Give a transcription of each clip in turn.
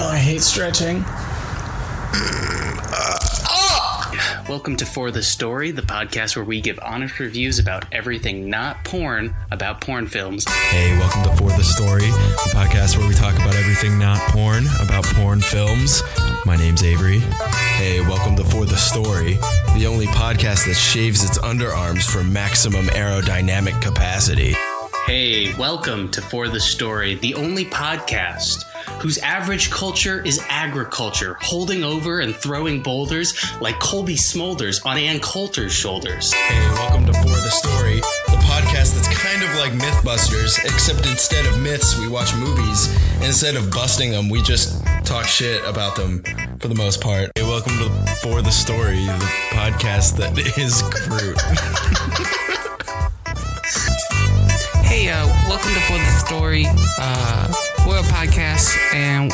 Oh, I hate stretching. Welcome to For the Story, the podcast where we give honest reviews about everything not porn about porn films. Hey, welcome to For the Story, the podcast where we talk about everything not porn about porn films. My name's Avery. Hey, welcome to For the Story, the only podcast that shaves its underarms for maximum aerodynamic capacity. Hey, welcome to For the Story, the only podcast whose average culture is agriculture, holding over and throwing boulders like Colby Smulders on Ann Coulter's shoulders. Hey, welcome to For the Story, the podcast that's kind of like Mythbusters, except instead of myths, we watch movies. Instead of busting them, we just talk shit about them for the most part. Hey, welcome to For the Story, the podcast that is Groot. Hey, welcome to For the Story. We're a podcast and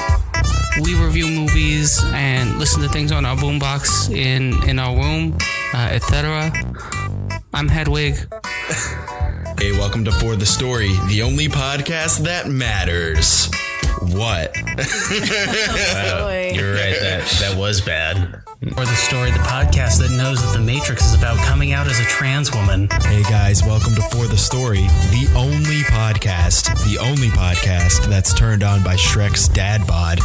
we review movies and listen to things on our boombox in our room, etc. I'm Hedwig. Hey, welcome to For the Story, the only podcast that matters. What? Wow, you're right, that was bad. For the Story, the podcast that knows that the Matrix is about coming out as a trans woman. Hey guys, welcome to For the Story, the only podcast that's turned on by Shrek's dad bod.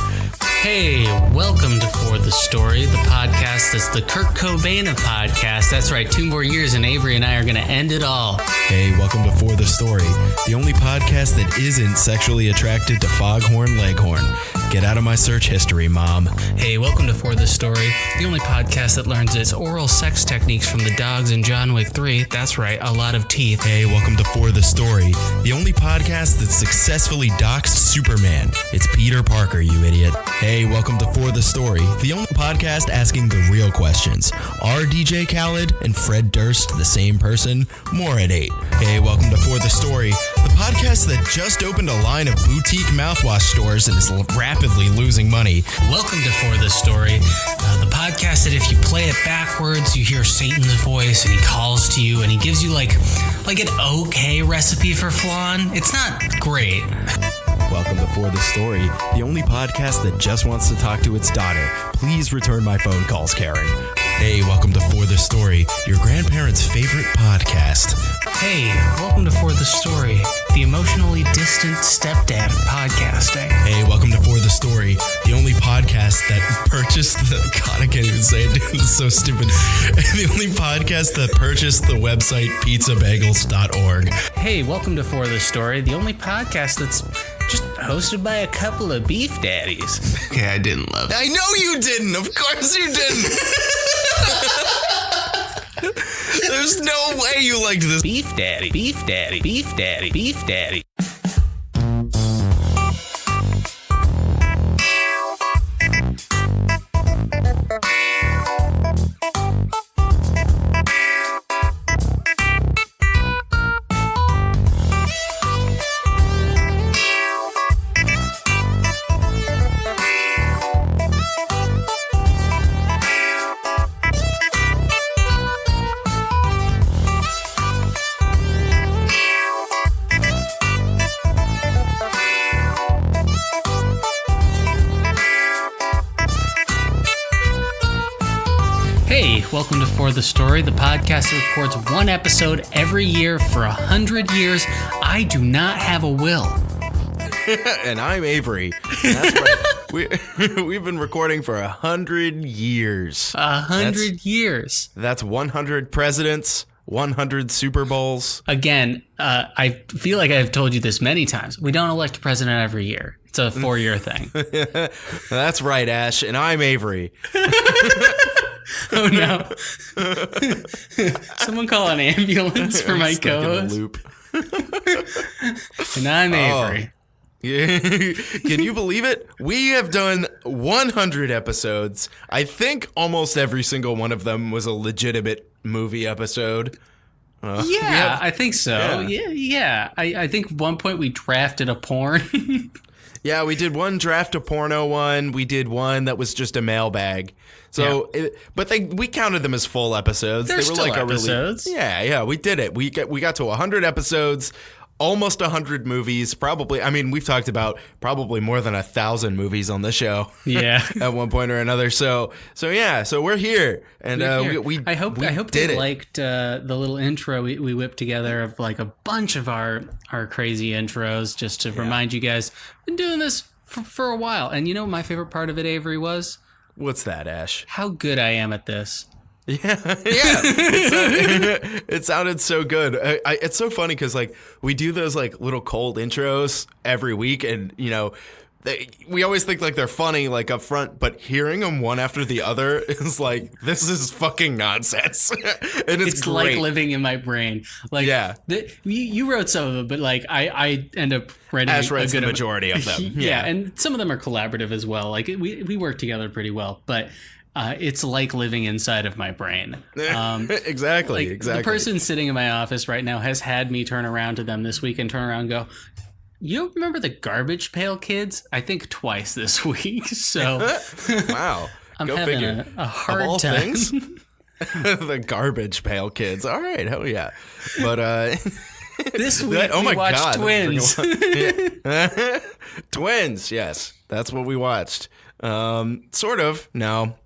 Hey, welcome to For the Story, the podcast that's the Kurt Cobain of podcasts. That's right, 2 more years and Avery and I are going to end it all. Hey, welcome to For the Story, the only podcast that isn't sexually attracted to Foghorn Leghorn. Get out of my search history, Mom. Hey, welcome to For the Story, the only podcast that learns its oral sex techniques from the dogs in John Wick 3. That's right, a lot of teeth. Hey, welcome to For the Story, the only podcast that successfully doxed Superman. It's Peter Parker, you idiot. Hey, welcome to For the Story, the only podcast asking the real questions. Are DJ Khaled and Fred Durst the same person? More at 8. Hey, welcome to For the Story, the podcast that just opened a line of boutique mouthwash stores and is rapidly losing money. Welcome to For the Story, the podcast that if you play it backwards, you hear Satan's voice and he calls to you and he gives you like an okay recipe for flan. It's not great. Welcome to For the Story, the only podcast that just wants to talk to its daughter. Please return my phone calls, Karen. Hey, welcome to For the Story, your grandparents' favorite podcast. Hey, welcome to For the Story, the emotionally distant stepdad of podcasting. Hey, welcome to For the Story, the only podcast that purchased the... God, I can't even say it, dude. It's so stupid. The only podcast that purchased the website pizzabagels.org. Hey, welcome to For the Story, the only podcast that's just hosted by a couple of beef daddies. Okay, I didn't love it. I know you didn't. Of course you didn't. There's no way you liked this. Beef daddy, beef daddy, beef daddy, beef daddy. Hey, welcome to For the Story, the podcast that records one episode every year for 100 years. I do not have a will. And I'm Avery. And that's right. We've been recording for 100 years. 100 years. That's 100 presidents, 100 Super Bowls. Again, I feel like I've told you this many times. We don't elect a president every year. It's a 4-year thing. That's right, Ash. And I'm Avery. Oh no. Someone call an ambulance for my co-host. Loop. And I'm Avery. Yeah. Can you believe it? We have done 100 episodes. I think almost every single one of them was a legitimate movie episode. I think so. Yeah. I think at one point we drafted a porn. Yeah, we did one draft a porno one. We did one that was just a mailbag. So, we counted them as full episodes. They're still episodes. We did it. We got to 100 episodes. almost 100 movies. Probably, I mean, we've talked about probably more than 1,000 movies on the show. Yeah. At one point or another. So we're here, and I hope did they it. liked the little intro we whipped together of like a bunch of our crazy intros, just to remind you guys. Been doing this for a while, and you know what my favorite part of it, Avery, was What's that, Ash? how good I am at this. Yeah. It sounded so good. It's so funny because like we do those like little cold intros every week, and you know, we always think like they're funny like up front, but hearing them one after the other is like, this is fucking nonsense. And it's great. Like living in my brain. Like, Yeah. You wrote some of them, but like I end up writing Ash a writes good the majority of them. Yeah, and some of them are collaborative as well. Like we work together pretty well, but it's like living inside of my brain. Exactly. The person sitting in my office right now has had me turn around to them this week and turn around and go, you remember the Garbage Pail Kids? I think twice this week. So Wow. I'm Go having figure. a hard Of all time. things, the Garbage Pail Kids. All right, hell yeah. But This week we watched Twins. Yeah. Twins, yes. That's what we watched. Sort of. No.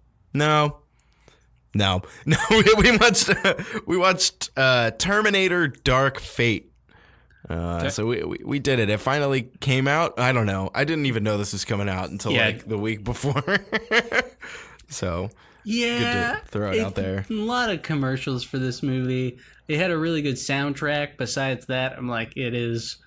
We watched Terminator Dark Fate. So we did it. It finally came out. I don't know. I didn't even know this was coming out until like the week before. So Yeah, good to throw it out there. A lot of commercials for this movie. It had a really good soundtrack. Besides that, I'm like, it is.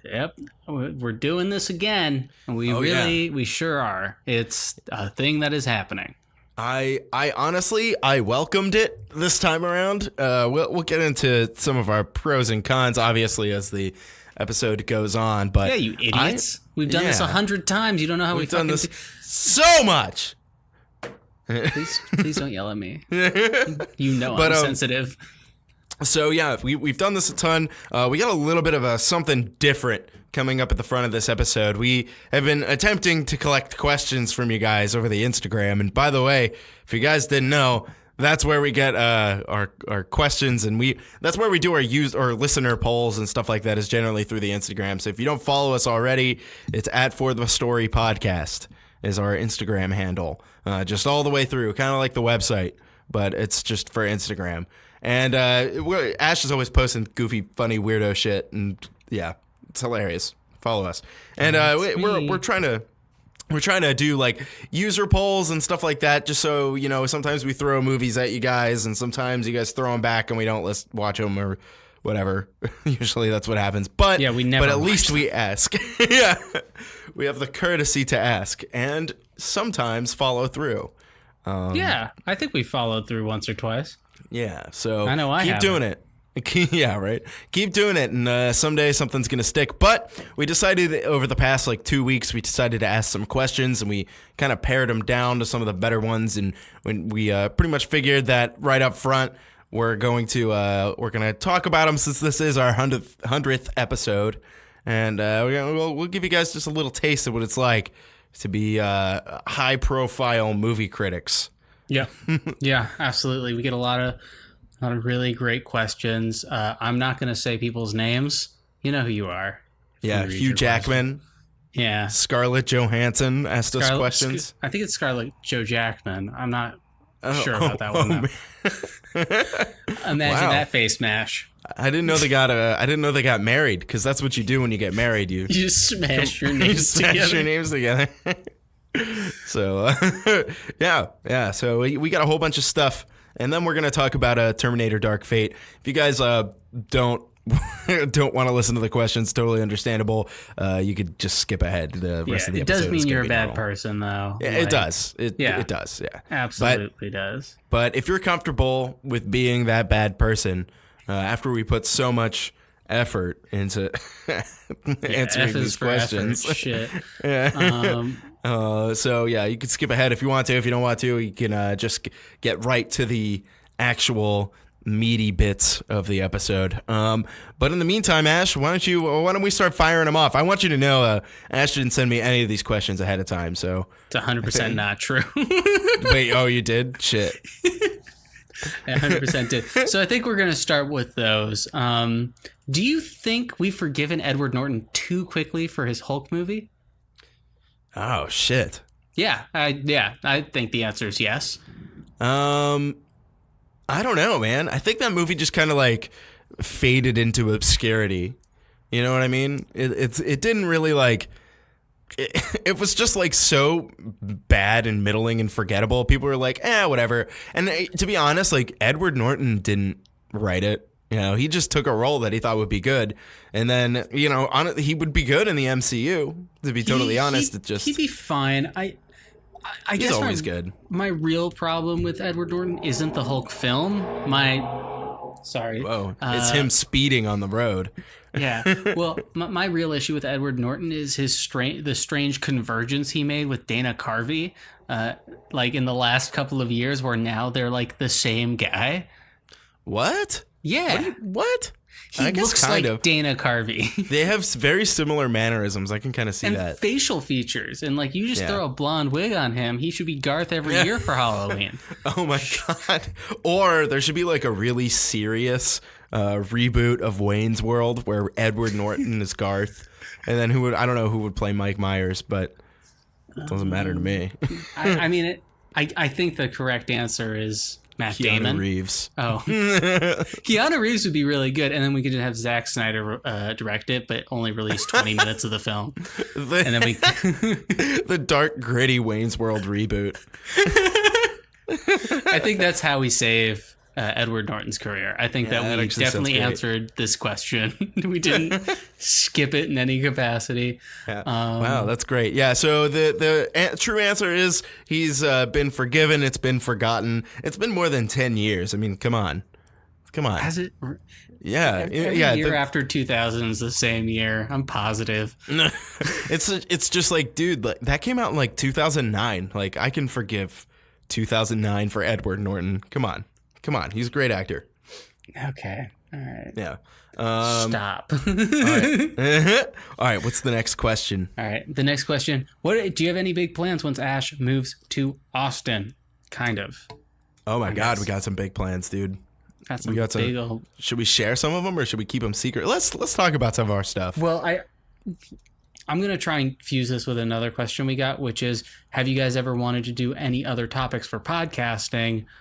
Yep, we're doing this again, and we sure are. It's a thing that is happening. I honestly, I welcomed it this time around. We'll get into some of our pros and cons, obviously, as the episode goes on. But Yeah, you idiots. We've done this 100 times. You don't know how we've done fucking this so much. Please don't yell at me. You know I'm sensitive. So yeah, we've done this a ton. We got a little bit of something different coming up at the front of this episode. We have been attempting to collect questions from you guys over the Instagram. And by the way, if you guys didn't know, that's where we get our questions, and that's where we do our listener polls and stuff like that, is generally through the Instagram. So if you don't follow us already, it's at For the Story Podcast is our Instagram handle, just all the way through, kind of like the website, but it's just for Instagram. And Ash is always posting goofy, funny, weirdo shit, and yeah, it's hilarious. Follow us, and we're trying to do like user polls and stuff like that, just so you know. Sometimes we throw movies at you guys, and sometimes you guys throw them back, and we don't watch them or whatever. Usually that's what happens. But yeah, we never. But at least we ask. Yeah, we have the courtesy to ask, and sometimes follow through. Yeah, I think we followed through once or twice. Yeah, so I know keep doing it. Yeah, right. Keep doing it, and someday something's gonna stick. But we decided over the past like 2 weeks, we decided to ask some questions, and we kind of pared them down to some of the better ones. And when we pretty much figured that right up front, we're gonna talk about them since this is our 100th episode, and we'll give you guys just a little taste of what it's like to be high-profile movie critics. Yeah, yeah, absolutely. We get a lot of really great questions. I'm not going to say people's names. You know who you are. Yeah, Hugh Jackman. Yeah. Scarlett Johansson asked us questions. I think it's Scarlett Joe Jackman. I'm not sure about that one. Imagine that face mash. I didn't know they got married, because that's what you do when you get married. You just smash your names together. So yeah. So we got a whole bunch of stuff, and then we're gonna talk about Terminator Dark Fate. If you guys don't want to listen to the questions, totally understandable. You could just skip ahead to the rest of the episode. It does mean you're a bad person, though. Yeah, it does. It does. Yeah, absolutely does. But if you're comfortable with being that bad person, after we put so much effort into answering these questions, shit. So yeah, you can skip ahead if you want to. If you don't want to, you can just get right to the actual meaty bits of the episode. But in the meantime, Ash, why don't we start firing them off? I want you to know, Ash didn't send me any of these questions ahead of time, so it's 100% not true. Wait, oh, you did? Shit. 100% did. So I think we're going to start with those. Do you think we've forgiven Edward Norton too quickly for his Hulk movie? Oh, shit. Yeah, I think the answer is yes. I don't know, man. I think that movie just kind of like faded into obscurity. You know what I mean? It didn't really like... It was just like so bad and middling and forgettable. People were like, whatever. And to be honest, like Edward Norton didn't write it. You know, he just took a role that he thought would be good. And then, you know, he would be good in the MCU, to be totally honest. He'd be fine. I guess he's always good. My real problem with Edward Norton isn't the Hulk film. It's him speeding on the road. Yeah. Well, my real issue with Edward Norton is the strange convergence he made with Dana Carvey, like in the last couple of years, where now they're like the same guy. What? Yeah. What? He looks like Dana Carvey. They have very similar mannerisms. I can kind of see and that. Facial features. And like you just throw a blonde wig on him, he should be Garth every year for Halloween. Oh my God. Or there should be like a really serious reboot of Wayne's World where Edward Norton is Garth. And then I don't know who would play Mike Myers, but it doesn't matter to me. I think the correct answer is Matt Damon. Keanu Reeves. Oh. Keanu Reeves would be really good, and then we could just have Zack Snyder direct it, but only release 20 minutes of the film. And then the dark, gritty Wayne's World reboot. I think that's how we save Edward Norton's career. I think that we definitely answered this question. We didn't skip it in any capacity. Yeah. Wow, that's great. Yeah, so the true answer is he's been forgiven. It's been forgotten. It's been more than 10 years. I mean, come on. Has it? Yeah. Every year after 2000 is the same year. I'm positive. It's just like, dude, like, that came out in like 2009. Like, I can forgive 2009 for Edward Norton. Come on, he's a great actor. Okay, all right. Yeah. Stop. All right. All right. What's the next question? All right. The next question. Do you have any big plans once Ash moves to Austin? Kind of. Oh my God, we got some big plans, dude. Should we share some of them or should we keep them secret? Let's talk about some of our stuff. Well, I'm going to try and fuse this with another question we got, which is, have you guys ever wanted to do any other topics for podcasting /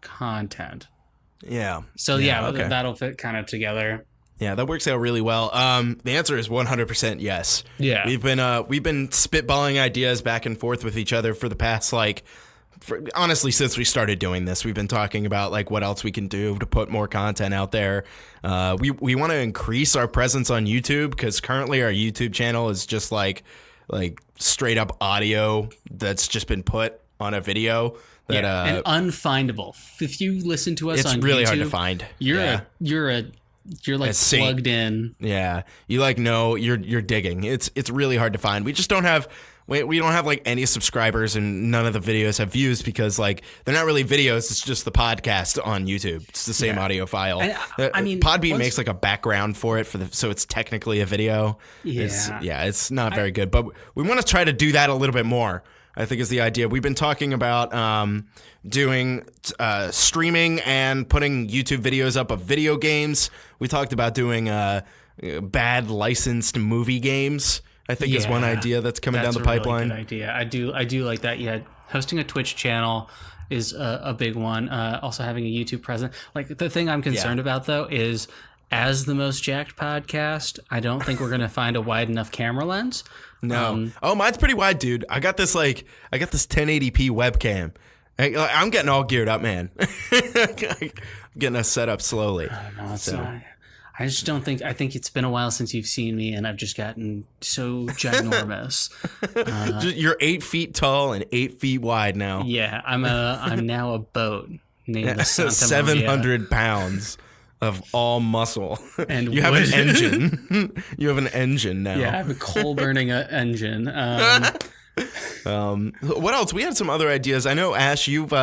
content? Yeah. So okay. That'll fit kind of together. Yeah, that works out really well. The answer is 100% yes. Yeah. We've been spitballing ideas back and forth with each other for the past honestly, since we started doing this. We've been talking about like what else we can do to put more content out there. We want to increase our presence on YouTube because currently our YouTube channel is just like straight up audio that's just been put on a video. And unfindable. If you listen to us on YouTube, it's really hard to find. You're like plugged in. Yeah, you're digging. It's really hard to find. We just don't have. We don't have like any subscribers and none of the videos have views because like they're not really videos. It's just the podcast on YouTube. It's the same audio file. And, Podbean makes like a background for it so it's technically a video. Yeah, it's not very good, but we want to try to do that a little bit more. I think is the idea. We've been talking about doing streaming and putting YouTube videos up of video games. We talked about doing bad licensed movie games. I think is one idea that's coming down the pipeline. That's a really good idea. I do like that. Yeah, hosting a Twitch channel is a big one. Also having a YouTube presence. Like the thing I'm concerned about though is, as the most jacked podcast, I don't think we're gonna find a wide enough camera lens. No. Mine's pretty wide, dude. I got this 1080p webcam. I'm getting all geared up, man. Getting us set up slowly. I just don't think. I think it's been a while since you've seen me, and I've just gotten so ginormous. You're 8 feet tall and 8 feet wide now. Yeah, I'm now a boat named the Santa 700 Maria. Pounds of all muscle. And you have an engine. You have an engine now. Yeah, I have a coal burning engine. What else? We had some other ideas. I know, Ash, you've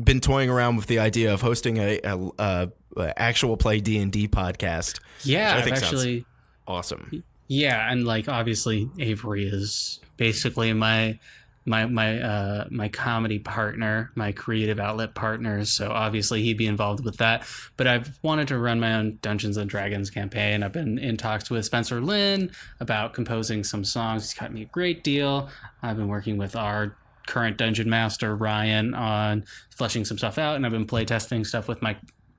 been toying around with the idea of hosting a actual play D&D podcast. Yeah, I think actually awesome. Yeah, and like obviously Avery is basically my my comedy partner, my creative outlet partners. So obviously he'd be involved with that. But I've wanted to run my own Dungeons and Dragons campaign. I've been in talks with Spencer Lynn about composing some songs. He's got me a great deal. I've been working with our current dungeon master Ryan on fleshing some stuff out, and I've been playtesting stuff with my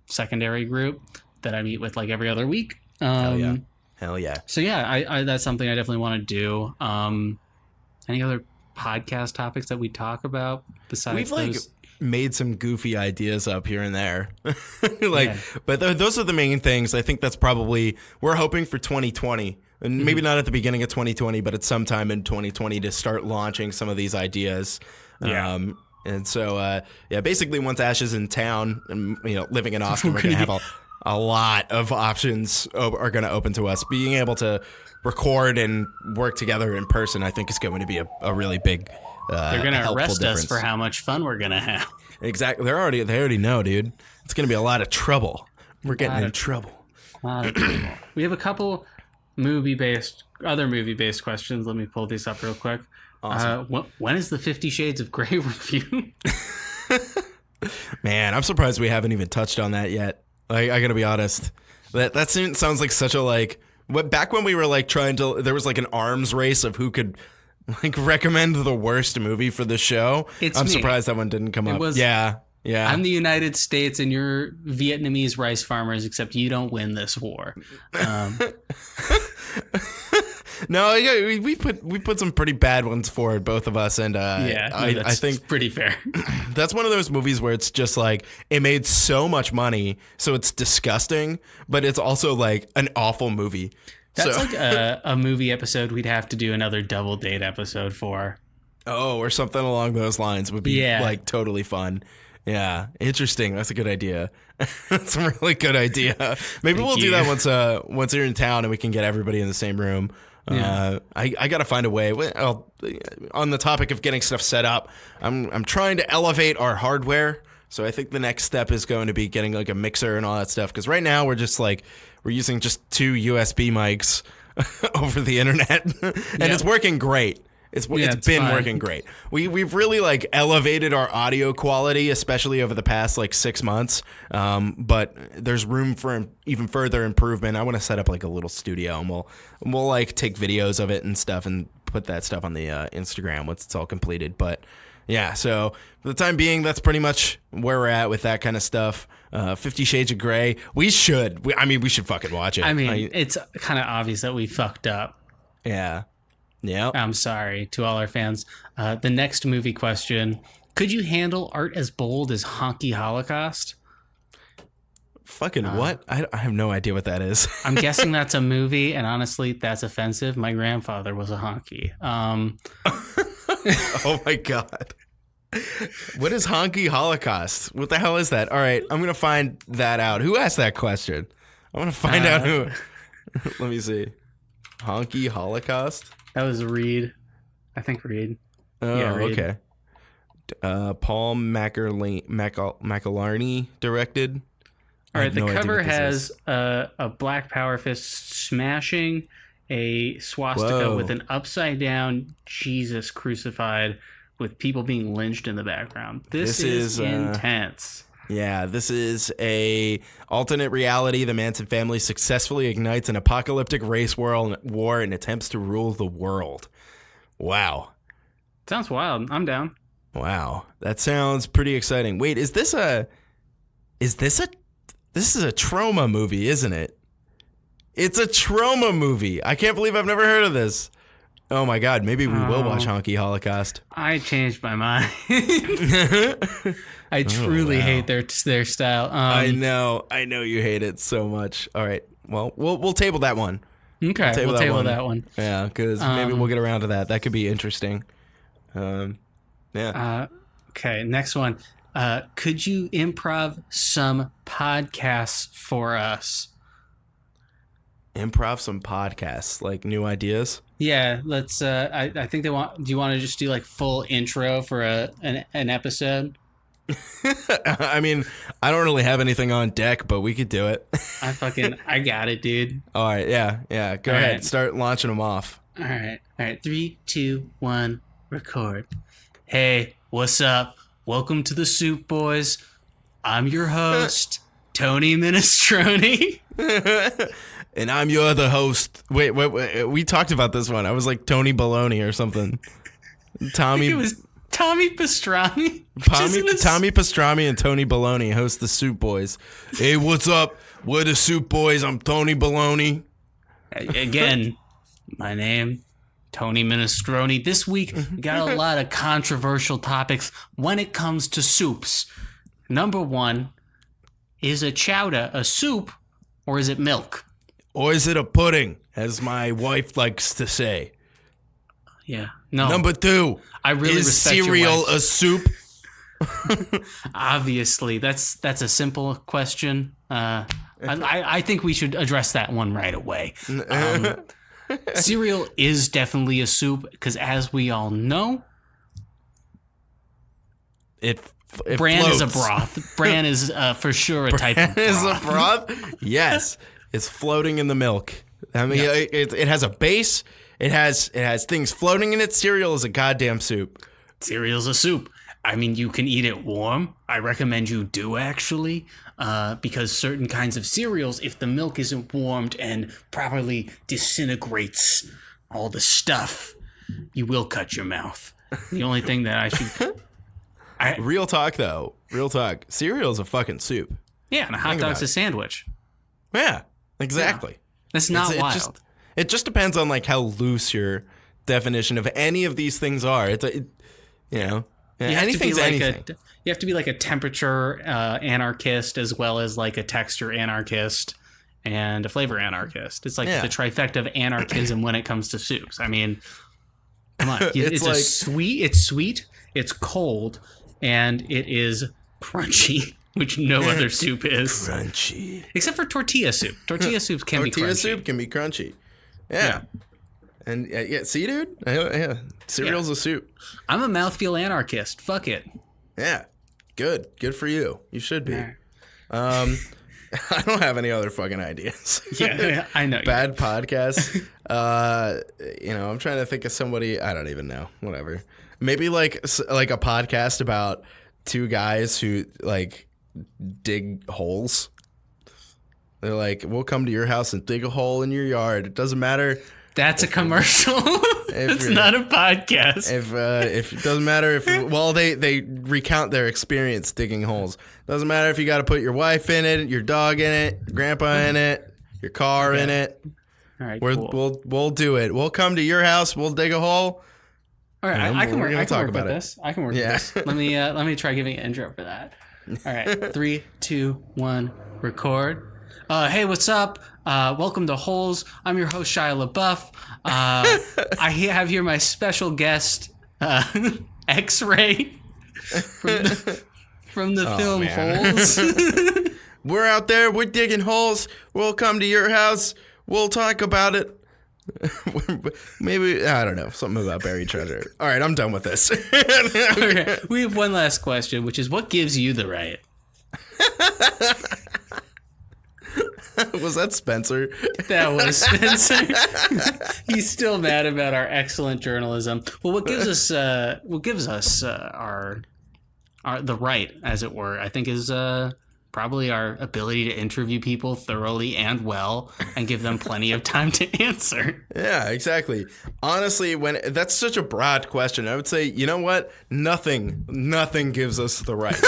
secondary group that I meet with like every other week. Hell yeah. So yeah, I that's something I definitely want to do. Any other podcast topics that we talk about besides those? Made some goofy ideas up here and there. But those are the main things. I think that's probably, we're hoping for 2020, and maybe not at the beginning of 2020, but at some time in 2020 to start launching some of these ideas. And so, basically once Ash is in town and, living in Austin, we're going to have a lot of options are going to open to us. Being able to record and work together in person, I think, is going to be a really big they're going to arrest difference. us for how much fun we're going to have. Exactly. They already know, dude. It's going to be a lot of trouble. We're getting in trouble. We have a couple other movie-based questions. Let me pull these up real quick. Awesome. When is the 50 Shades of Grey review? Man, I'm surprised we haven't even touched on that yet. I gotta be honest. That sounds like such a back when we were there was an arms race of who could recommend the worst movie for the show. I'm surprised that one didn't come up. Yeah. I'm the United States and you're Vietnamese rice farmers, except you don't win this war. No, yeah, we put some pretty bad ones forward, both of us, and I think it's pretty fair. That's one of those movies where it's just it made so much money, so it's disgusting, but it's also an awful movie. That's a movie episode we'd have to do another Double Date episode for. Oh, or something along those lines would be totally fun. Yeah, interesting. That's a good idea. That's a really good idea. Maybe we'll do that once you're in town and we can get everybody in the same room. Yeah. I got to find a way. On the topic of getting stuff set up, I'm trying to elevate our hardware. So I think the next step is going to be getting a mixer and all that stuff. Because right now we're just we're using just 2 USB mics over the internet, and it's working great. It's been working great. We've really elevated our audio quality, especially over the past 6 months. But there's room for even further improvement. I want to set up a little studio, and we'll take videos of it and stuff and put that stuff on the Instagram once it's all completed. But yeah, so for the time being, that's pretty much where we're at with that kind of stuff. 50 Shades of Grey. We should fucking watch it. I mean, it's kind of obvious that we fucked up. Yeah. Yeah. I'm sorry to all our fans. The next movie question: could you handle art as bold as Honky Holocaust? Fucking what? I have no idea what that is. I'm guessing that's a movie, and honestly, that's offensive. My grandfather was a honky. Oh my God. What is Honky Holocaust? What the hell is that? All right, I'm going to find that out. Who asked that question? I want to find out who. Let me see. Honky Holocaust? That was Reed. I think Reed. Oh, yeah, Reed. Okay. Paul McElharney directed. All right, the cover has a black power fist smashing a swastika with an upside down Jesus crucified with people being lynched in the background. This is intense. Yeah, this is a alternate reality. The Manson family successfully ignites an apocalyptic race war and attempts to rule the world. Wow. Sounds wild. I'm down. Wow. That sounds pretty exciting. Wait, this is a trauma movie, isn't it? It's a trauma movie. I can't believe I've never heard of this. Oh my God, maybe we will watch Honky Holocaust. I changed my mind. I truly hate their style. I know you hate it so much. All right, well, we'll table that one. Okay, we'll table that one. Yeah, because maybe we'll get around to that. That could be interesting. Yeah. Okay, next one. Could you improv some podcasts for us? Improv some podcasts, like new ideas? Yeah, let's. I think they want. Do you want to just do full intro for an episode? I mean, I don't really have anything on deck, but we could do it. I got it, dude. All right, yeah. Go ahead, start launching them off. All right. 3, 2, 1. Record. Hey, what's up? Welcome to the Soup Boys. I'm your host, Tony Minestrone. And I'm your other host. Wait, we talked about this one. I was like Tony Baloney or something. Tommy. It was Tommy Pastrami. Tommy Pastrami and Tony Baloney host the Soup Boys. Hey, what's up? We're the Soup Boys. I'm Tony Baloney. Again, my name, Tony Minestrone. This week, we got a lot of controversial topics when it comes to soups. Number one, is a chowder a soup or is it milk? Or is it a pudding, as my wife likes to say? Yeah. No. Number two, I really is respect your cereal wife. a soup? Obviously, that's a simple question. I think we should address that one right away. Cereal is definitely a soup because, as we all know, It bran floats. is a broth. Bran is for sure a type of broth. Is a broth? Yes. It's floating in the milk. I mean, it has a base. It has things floating in it. Cereal is a goddamn soup. Cereal's a soup. I mean, you can eat it warm. I recommend you do, actually, because certain kinds of cereals, if the milk isn't warmed and properly disintegrates all the stuff, you will cut your mouth. The only thing that I should... Real talk, though. Real talk. Cereal is a fucking soup. Yeah, and a hot dog's a sandwich. Yeah, exactly. Yeah. That's not wild. It just depends on like how loose your definition of any of these things are. Anything's anything. You have to be like a temperature anarchist as well as like a texture anarchist and a flavor anarchist. It's like the trifecta of anarchism when it comes to soups. I mean, come on. It's sweet, it's cold, and it is crunchy, which no other soup is. Crunchy. Except for tortilla soup. Tortilla soups can be crunchy. Tortilla soup can be crunchy. Yeah. And see, dude? Yeah. Cereal's a soup. I'm a mouthfeel anarchist. Fuck it. Yeah. Good for you. You should be. I don't have any other fucking ideas. Yeah, I know. Bad podcast. I'm trying to think of somebody. I don't even know. Whatever. Maybe like a podcast about two guys who like dig holes. They're like, we'll come to your house and dig a hole in your yard. It doesn't matter. That's a commercial. It's not a podcast. If it doesn't matter they recount their experience digging holes. Doesn't matter if you got to put your wife in it, your dog in it, your grandpa in it, your car in it. All right, we'll do it. We'll come to your house. We'll dig a hole. All right, I can work with this. I can work with Yeah. this. Let me try giving an intro for that. All right, 3, 2, 1, record. Hey, what's up? Welcome to Holes. I'm your host, Shia LaBeouf. I have here my special guest, X-Ray, from the film Holes. We're out there. We're digging holes. We'll come to your house. We'll talk about it. Maybe, I don't know, something about buried treasure. All right, I'm done with this. Okay, we have one last question, which is what gives you the right? Was that Spencer? That was Spencer. He's still mad about our excellent journalism. Well, what gives us our the right, as it were, I think is probably our ability to interview people thoroughly and well and give them plenty of time to answer. Yeah, exactly. Honestly, when that's such a broad question, I would say, you know what? Nothing gives us the right.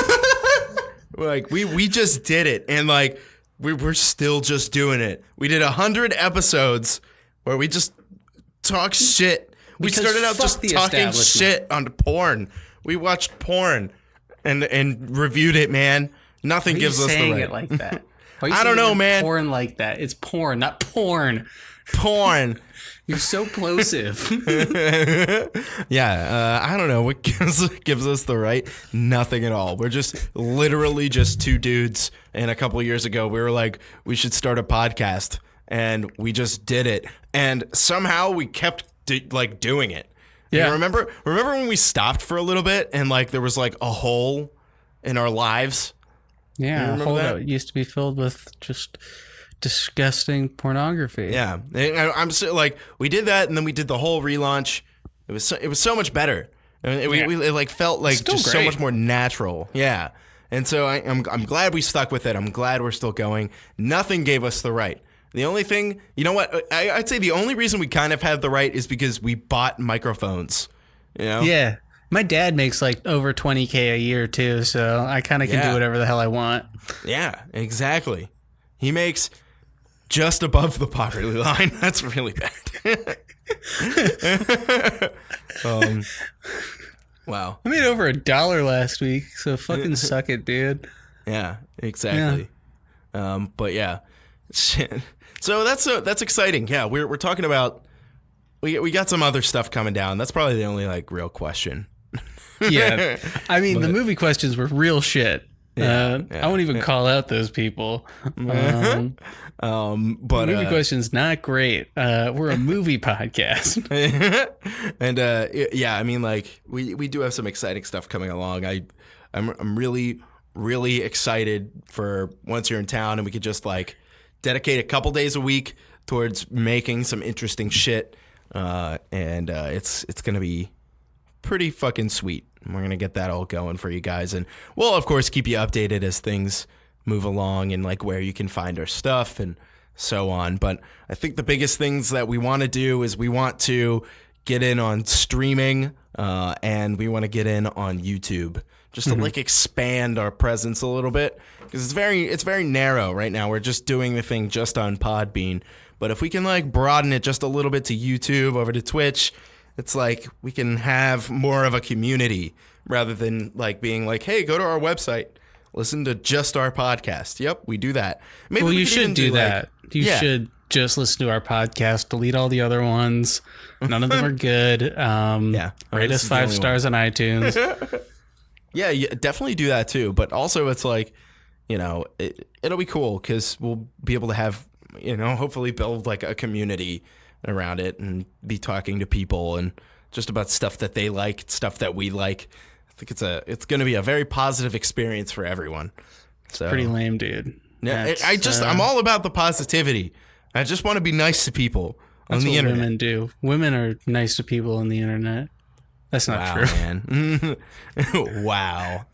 Like we just did it, and like we're still just doing it. We did 100 episodes where we just talk shit. We started out just talking shit on porn. We watched porn and reviewed it, man. Nothing gives us the right. Why are you saying it like that? I don't know, man. Porn like that. It's porn, not porn. Porn. You're so plosive. Yeah, I don't know what gives us the right. Nothing at all. We're just literally just two dudes. And a couple of years ago, we were like, we should start a podcast, and we just did it. And somehow we kept doing it. Yeah. Remember when we stopped for a little bit, and like there was like a hole in our lives. Yeah, a hole that used to be filled with just disgusting pornography. Yeah, I'm so, like, we did that, and then we did the whole relaunch. It was so much better. I mean, it like felt like Still just great. so much more natural. Yeah. And so I'm glad we stuck with it. I'm glad we're still going. Nothing gave us the right. The only thing, you know what? I'd say the only reason we kind of had the right is because we bought microphones. You know? Yeah. My dad makes like over $20K a year too, so I kind of can do whatever the hell I want. Yeah, exactly. He makes just above the poverty line. That's really bad. Wow. I made over $1 last week, so fucking suck it, dude. Yeah, exactly. Yeah. But yeah, shit. So that's exciting. Yeah, we're talking about we got some other stuff coming down. That's probably the only like real question. Yeah, I mean the movie questions were real shit. I won't even call out those people. But movie questions not great. We're a movie podcast. And yeah, I mean like we do have some exciting stuff coming along. I'm really excited for once you're in town and we could just like dedicate a couple days a week towards making some interesting shit. And it's gonna be pretty fucking sweet. We're gonna get that all going for you guys, and we'll of course keep you updated as things move along and like where you can find our stuff and so on. But I think the biggest things that we want to do is we want to get in on streaming, and we want to get in on YouTube just to like expand our presence a little bit, because it's very narrow right now. We're just doing the thing just on Podbean, but if we can like broaden it just a little bit to YouTube, over to Twitch, it's like we can have more of a community rather than like being like, hey, go to our website, listen to just our podcast. Yep, we do that. Maybe you should do that. You should just listen to our podcast, delete all the other ones. None of them are good. Rate us 5 stars on iTunes. Yeah, definitely do that too. But also it's like, you know, it'll be cool because we'll be able to have, you know, hopefully build like a community around it and be talking to people and just about stuff that they like, stuff that we like. I think it's going to be a very positive experience for everyone. So pretty lame, dude. Yeah, I'm all about the positivity. I just want to be nice to people on the internet. Women do. Women are nice to people on the internet. That's not true, man. Wow.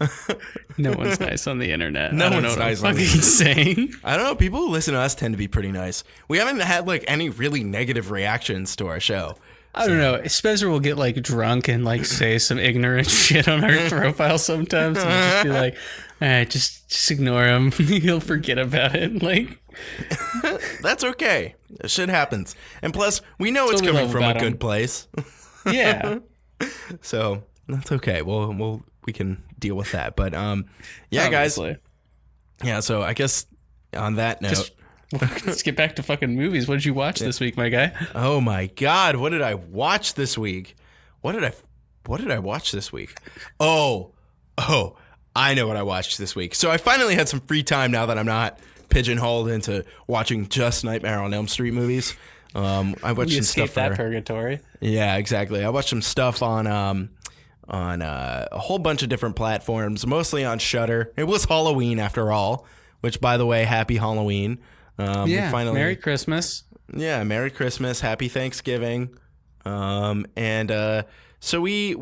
No one's nice on the internet. No I don't one's know what nice I'm fucking saying. I don't know. People who listen to us tend to be pretty nice. We haven't had like any really negative reactions to our show. I don't know. Spencer will get like drunk and like say some ignorant shit on our profile sometimes, and we'll just be like, "All right, just ignore him. He'll forget about it." Like, that's okay. Shit happens, and plus, we know it's coming from a good place. Yeah. So that's okay. We can deal with that. But yeah, obviously. Guys. Yeah. So I guess on that note. Let's get back to fucking movies. What did you watch this week, my guy? Oh my God. What did I watch this week? What did I watch this week? Oh, I know what I watched this week. So I finally had some free time now that I'm not pigeonholed into watching just Nightmare on Elm Street movies. I watched some stuff that purgatory. Yeah, exactly. I watched some stuff on a whole bunch of different platforms, mostly on Shudder. It was Halloween after all, which, by the way, happy Halloween. Merry Christmas. Yeah, Merry Christmas, Happy Thanksgiving. So me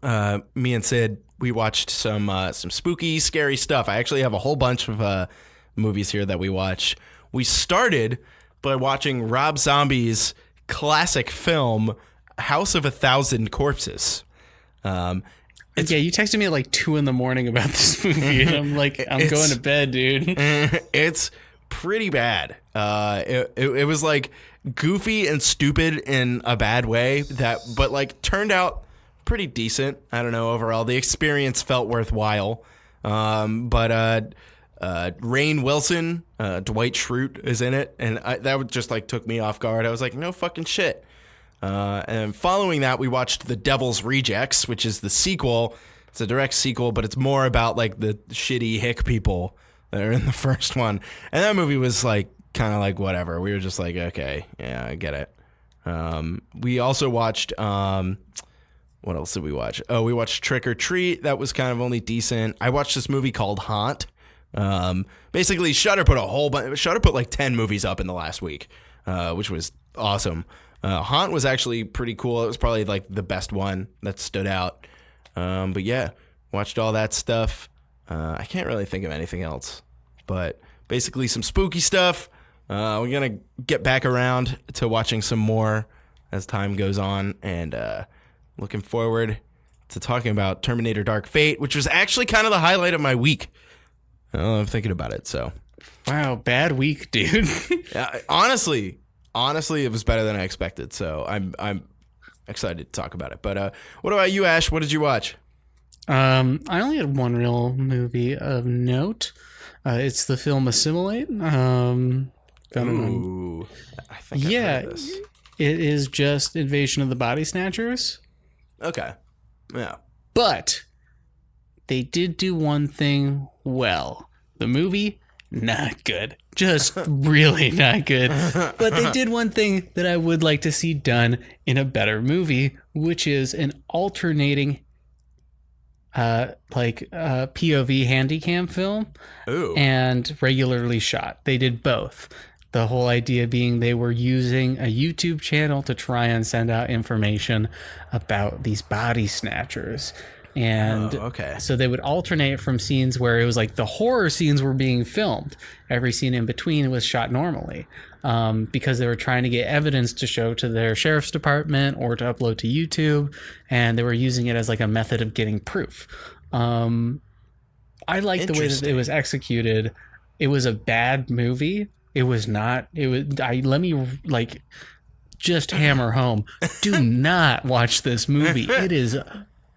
and Sid, we watched some spooky, scary stuff. I actually have a whole bunch of movies here that we watch. We started by watching Rob Zombie's classic film, House of a Thousand Corpses. You texted me at like 2 a.m. about this movie, and I'm like, I'm going to bed, dude. It's pretty bad. It was like goofy and stupid in a bad way, but like turned out pretty decent. I don't know, overall the experience felt worthwhile. But Rainn Wilson, Dwight Schrute is in it, and that just like took me off guard. I was like, no fucking shit. And following that, we watched The Devil's Rejects, which is the sequel. It's a direct sequel, but it's more about like the shitty hick people that are in the first one. And that movie was like kind of like whatever. We were just like, okay, yeah, I get it. We also watched what else did we watch? Oh, we watched Trick or Treat. That was kind of only decent. I watched this movie called Haunt. Basically, Shudder put like 10 movies up in the last week, which was awesome. Haunt was actually pretty cool. It was probably like the best one that stood out. But yeah, watched all that stuff. I can't really think of anything else, but basically some spooky stuff. We're going to get back around to watching some more as time goes on, and looking forward to talking about Terminator Dark Fate, which was actually kind of the highlight of my week. I'm thinking about it, so. Wow, bad week, dude. Honestly, it was better than I expected, so I'm excited to talk about it. But what about you, Ash? What did you watch? I only had one real movie of note. It's the film Assimilate. Ooh, I think I've heard of this. It is just Invasion of the Body Snatchers. Okay, yeah. But they did do one thing well. The movie, not good. Just really not good. But they did one thing that I would like to see done in a better movie, which is an alternating POV handycam film. Ooh. And regularly shot. They did both. The whole idea being they were using a YouTube channel to try and send out information about these body snatchers. And so they would alternate from scenes where it was like the horror scenes were being filmed. Every scene in between was shot normally, because they were trying to get evidence to show to their sheriff's department or to upload to YouTube. And they were using it as like a method of getting proof. I like the way that it was executed. It was a bad movie. It was not. It was. Let me just hammer home. Do not watch this movie. It is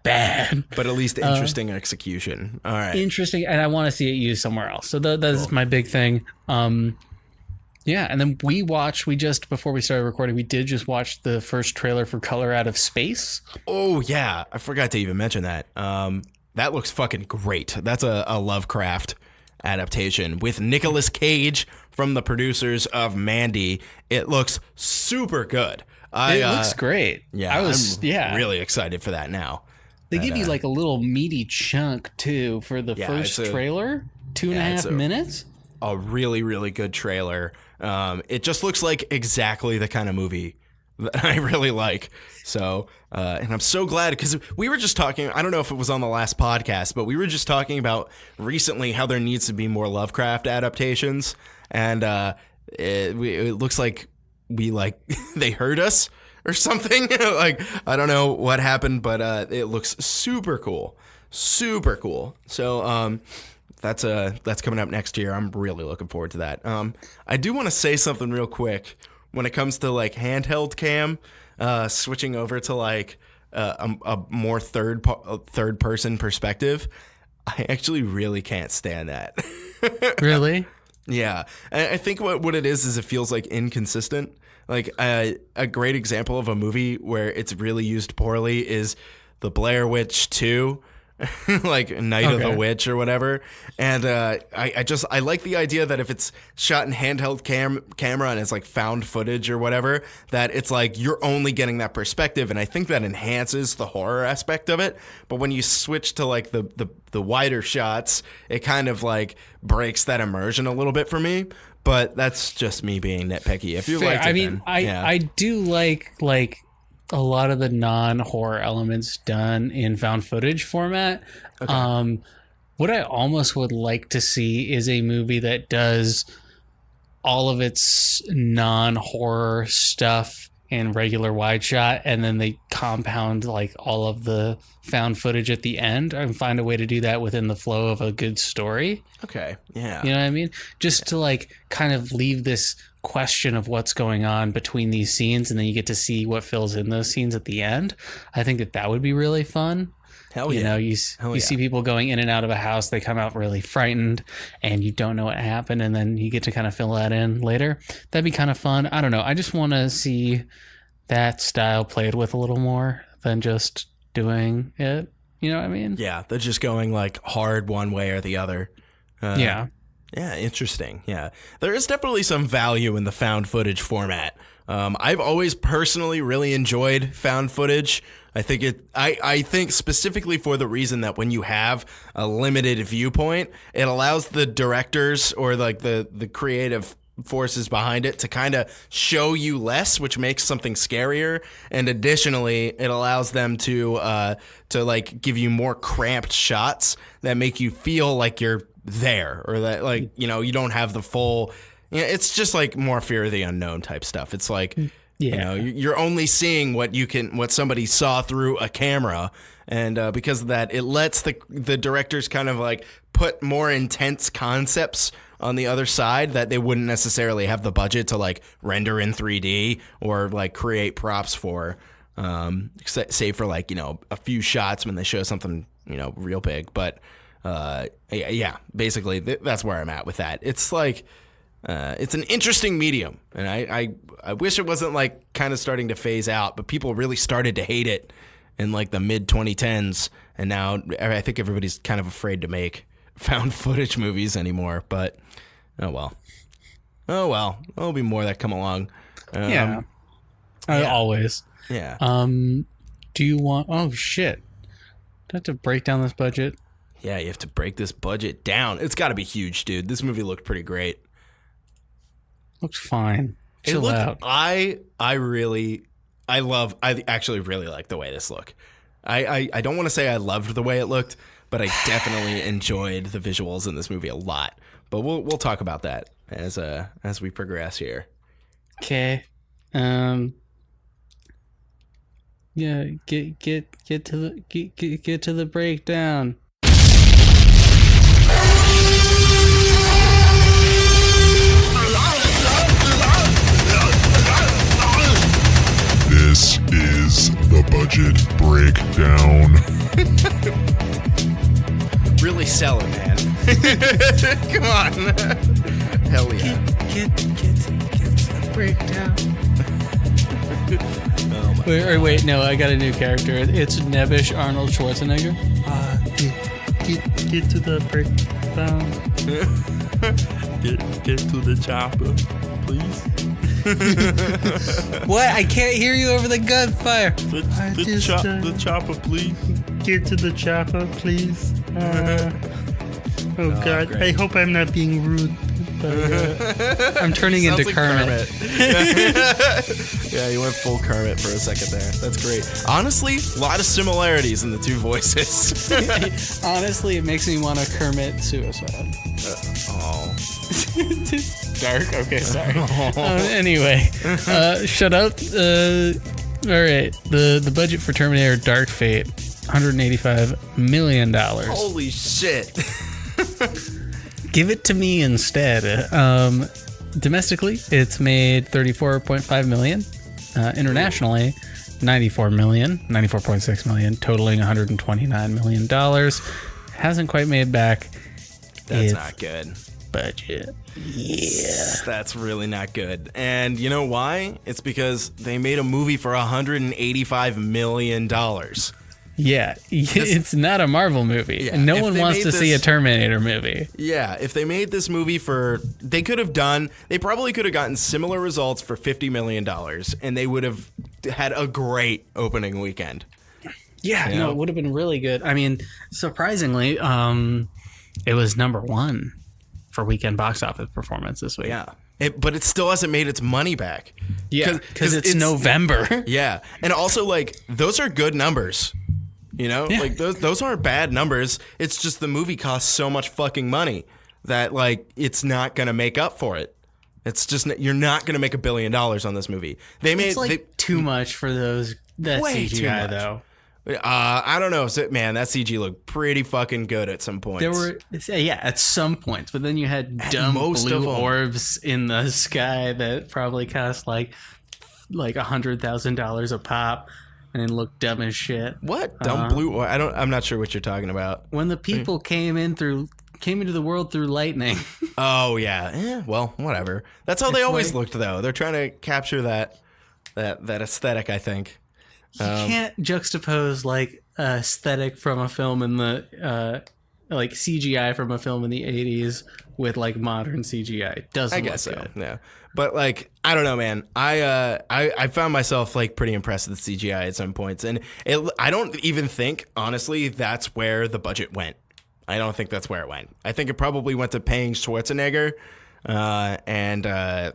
bad. But at least interesting execution. All right. Interesting, and I want to see it used somewhere else. So that's my big thing. Yeah, and then we just before we started recording, we did just watch the first trailer for Color Out of Space. Oh yeah, I forgot to even mention that. That looks fucking great. That's a Lovecraft adaptation with Nicolas Cage from the producers of Mandy. It looks super good. It looks great. Yeah, I'm really excited for that now. They give you like a little meaty chunk too for the first trailer. 2.5 minutes. A really, really good trailer. It just looks like exactly the kind of movie that I really like. So, and I'm so glad because we were just talking, I don't know if it was on the last podcast, but we were just talking about recently how there needs to be more Lovecraft adaptations. And it looks like they heard us or something. Like, I don't know what happened, but it looks super cool. Super cool. So, that's coming up next year. I'm really looking forward to that. I do want to say something real quick when it comes to like handheld cam, switching over to like a more third person perspective. I actually really can't stand that. Really? Yeah. I think what it is it feels like inconsistent. Like a great example of a movie where it's really used poorly is The Blair Witch 2. Like Night of the Witch or whatever. And I like the idea that if it's shot in handheld camera and it's like found footage or whatever, that it's like you're only getting that perspective, and I think that enhances the horror aspect of it. But when you switch to like the wider shots, it kind of like breaks that immersion a little bit for me. But that's just me being nitpicky. If you like it, I mean, I do like a lot of the non-horror elements done in found footage format. Okay. What I almost would like to see is a movie that does all of its non-horror stuff in regular wide shot, and then they compound like all of the found footage at the end and find a way to do that within the flow of a good story. Okay. Yeah. You know what I mean? Just to like kind of leave this question of what's going on between these scenes, and then you get to see what fills in those scenes at the end. I think that would be really fun. Hell yeah. You know, you see people going in and out of a house, they come out really frightened and you don't know what happened, and then you get to kind of fill that in later. That'd be kind of fun. I don't know. I just want to see that style played with a little more than just doing it. You know what I mean? Yeah, they're just going like hard one way or the other. Yeah, interesting. Yeah, there is definitely some value in the found footage format. I've always personally really enjoyed found footage. I think specifically for the reason that when you have a limited viewpoint, it allows the directors or like the creative forces behind it to kind of show you less, which makes something scarier. And additionally, it allows them to like give you more cramped shots that make you feel like you're there, or that like, you know, you don't have the full, you know, it's just like more fear of the unknown type stuff. It's like, you know, you're only seeing what somebody saw through a camera. And because of that, it lets the directors kind of like put more intense concepts on the other side that they wouldn't necessarily have the budget to like render in 3D or like create props for, save for like, you know, a few shots when they show something, you know, real big. But yeah, basically that's where I'm at with that. It's like it's an interesting medium, and I wish it wasn't like kind of starting to phase out, but people really started to hate it in like the mid 2010s, and now I think everybody's kind of afraid to make found footage movies anymore. But oh well, there'll be more that come along. Always. Yeah. Do you want? Oh shit! Do I have to break down this budget? Yeah, you have to break this budget down. It's got to be huge, dude. This movie looked pretty great. Looks fine. Chill out. I actually really like the way this looked. I don't want to say I loved the way it looked, but I definitely enjoyed the visuals in this movie a lot. But we'll talk about that as we progress here. Okay. Yeah, get to the breakdown. This is the budget breakdown. Really sell it, man. Come on. Hell yeah. Get the breakdown. Wait, no, I got a new character. It's Nebbish Arnold Schwarzenegger. Get to the breakdown. Get to the chopper, please. What? I can't hear you over the gunfire. The chopper, please. Get to the chopper, please. Oh God! Great. I hope I'm not being rude. But, I'm turning into like Kermit. Yeah, you went full Kermit for a second there. That's great. Honestly, a lot of similarities in the two voices. Honestly, it makes me want a Kermit suicide. Dark. Okay, sorry. Anyway, shut up. All right. The budget for Terminator: Dark Fate, $185 million. Holy shit. Give it to me instead. Domestically, it's made $34.5 million. Internationally, $94.6 million, totaling $129 million. Hasn't quite made back. That's not good. Budget. Yeah. That's really not good. And you know why? It's because they made a movie for $185 million. Yeah, it's not a Marvel movie. Yeah, and no one wants to see a Terminator movie. Yeah, if they made this movie they probably could have gotten similar results for $50 million, and they would have had a great opening weekend. Yeah, no, it would have been really good. I mean, surprisingly, it was number one for weekend box office performance this week. Yeah. But it still hasn't made its money back. Yeah, because it's November. Yeah, and also, like, those are good numbers. You know, like those aren't bad numbers. It's just the movie costs so much fucking money that like it's not gonna make up for it. It's just you're not gonna make $1 billion on this movie. It's too much for that CGI though. I don't know, man. That CG looked pretty fucking good at some points. There were at some points, but then you had dumb blue orbs in the sky that probably cost like $100,000 a pop. And looked dumb as shit. What dumb blue? I'm not sure what you're talking about. When the people came into the world through lightning. Oh yeah. Well, whatever. That's how they always looked, though. They're trying to capture that aesthetic. I think you can't juxtapose like aesthetic from a film in the like CGI from a film in the 80s with like modern CGI. It doesn't. I guess look so. Good. Yeah. But like, I don't know, man. I found myself like pretty impressed with the CGI at some points, and I don't even think, honestly, that's where the budget went. I don't think that's where it went. I think it probably went to paying Schwarzenegger and I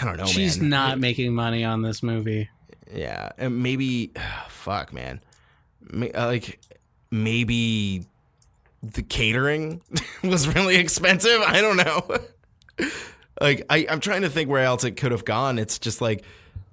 don't know, She's man. not making money on this movie. Yeah, and maybe, fuck, man. Maybe the catering was really expensive. I don't know. I'm trying to think where else it could have gone. It's just like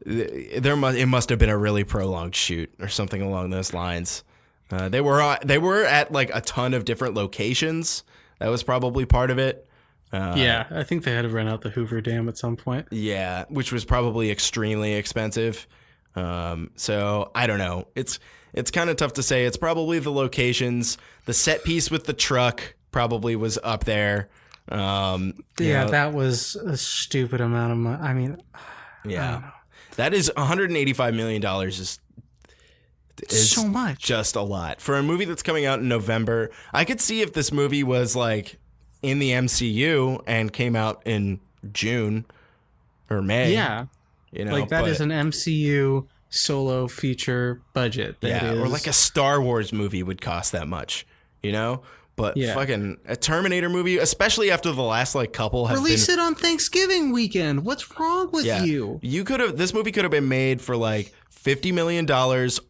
it must have been a really prolonged shoot or something along those lines. They were at like a ton of different locations. That was probably part of it. Yeah, I think they had to rent out the Hoover Dam at some point. Yeah, which was probably extremely expensive. So I don't know. It's kind of tough to say. It's probably the locations. The set piece with the truck probably was up there. That was a stupid amount of money. I mean, yeah, I don't know. That is $185 million is so much. Just a lot for a movie that's coming out in November. I could see if this movie was like in the MCU and came out in June or May. Yeah. That is an MCU solo feature budget. Or like a Star Wars movie would cost that much, But fucking a Terminator movie, especially after the last couple have release it on Thanksgiving weekend. What's wrong with you? This movie could have been made for $50 million.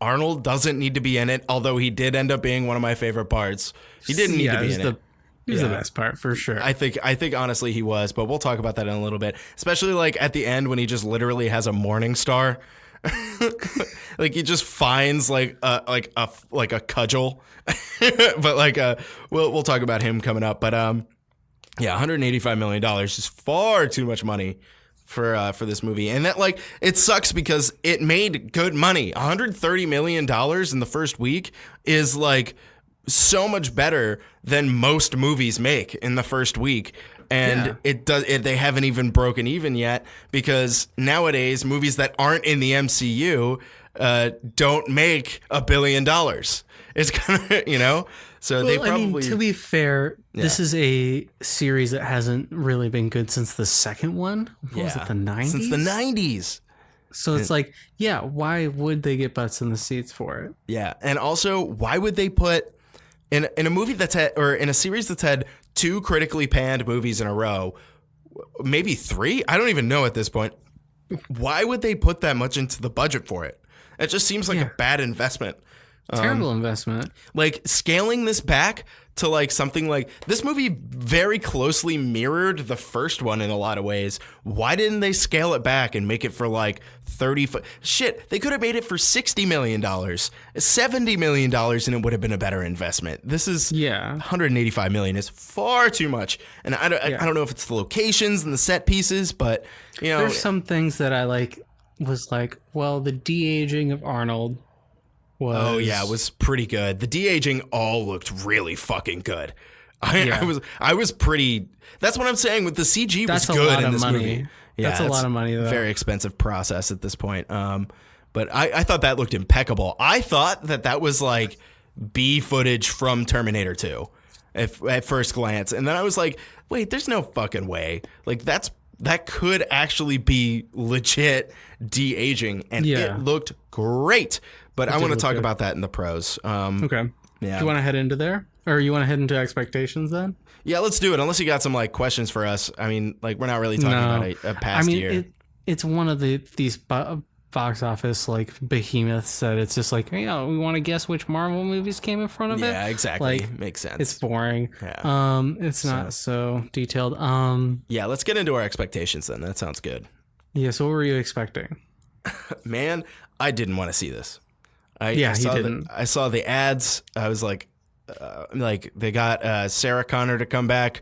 Arnold doesn't need to be in it, although he did end up being one of my favorite parts. He didn't need to be in it. He was the best part for sure. I think honestly he was, but we'll talk about that in a little bit. Especially at the end when he just literally has a morning star. He just finds a cudgel. But we'll talk about him coming up. But $185 million is far too much money for this movie, and that it sucks because it made good money. $130 million in the first week is so much better than most movies make in the first week. And they haven't even broken even yet, because nowadays movies that aren't in the MCU don't make $1 billion. It's kind of, so they probably. To be fair, this is a series that hasn't really been good since the second one. Was it the 90s? Since the 90s. So it's why would they get butts in the seats for it? Yeah, and also, why would they put in a movie that's had, or in a series that's had 2 critically panned movies in a row, maybe 3? I don't even know at this point. Why would they put that much into the budget for it? It just seems like a bad investment. Terrible investment. Scaling this back to something this movie very closely mirrored the first one in a lot of ways. Why didn't they scale it back and make it for 30? Shit, they could have made it for $60 million, $70 million, and it would have been a better investment. This is $185 million is far too much, and I don't know if it's the locations and the set pieces, but there's some things that I was the de-aging of Arnold. It was pretty good. The de-aging all looked really fucking good. I was pretty. That's what I'm saying. With the CG was good in this movie. Yeah, that's a lot of money, though. Very expensive process at this point. But I thought that looked impeccable. I thought that was B footage from Terminator 2 at first glance, and then I was like, wait, there's no fucking way. That could actually be legit de-aging, and it looked great. But I want to talk about that in the pros. Okay. Yeah. Do you want to head into there? Or you want to head into expectations then? Yeah, let's do it. Unless you got some questions for us. I mean, we're not really talking about a past year. It's one of these box office behemoths that it's just we want to guess which Marvel movies came in front of it. Yeah, exactly. Makes sense. It's boring. Yeah. It's not so detailed. Yeah, let's get into our expectations then. That sounds good. Yeah, so what were you expecting? Man, I didn't want to see this. I saw the ads. I was they got Sarah Connor to come back.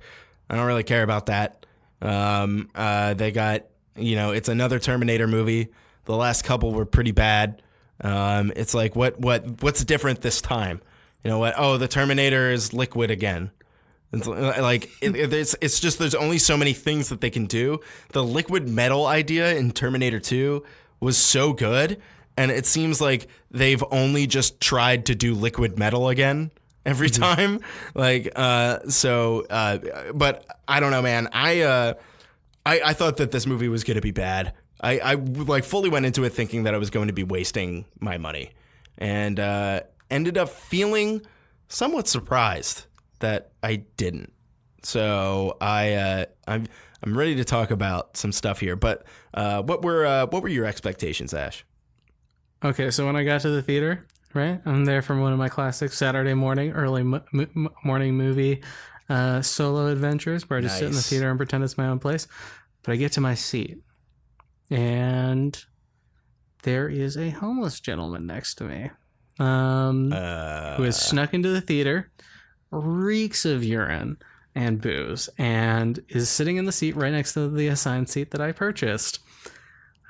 I don't really care about that. They got, it's another Terminator movie. The last couple were pretty bad. It's what's different this time? You know what? Oh, the Terminator is liquid again. It's just there's only so many things that they can do. The liquid metal idea in Terminator 2 was so good. And it seems like they've only just tried to do liquid metal again every time. But I don't know, man. I thought that this movie was going to be bad. I fully went into it thinking that I was going to be wasting my money, and ended up feeling somewhat surprised that I didn't. So I'm ready to talk about some stuff here. But what were your expectations, Ash? Okay, so when I got to the theater, right, I'm there for one of my classic Saturday morning, early morning movie solo adventures where I just sit in the theater and pretend it's my own place. But I get to my seat, and there is a homeless gentleman next to me who has snuck into the theater, reeks of urine and booze, and is sitting in the seat right next to the assigned seat that I purchased.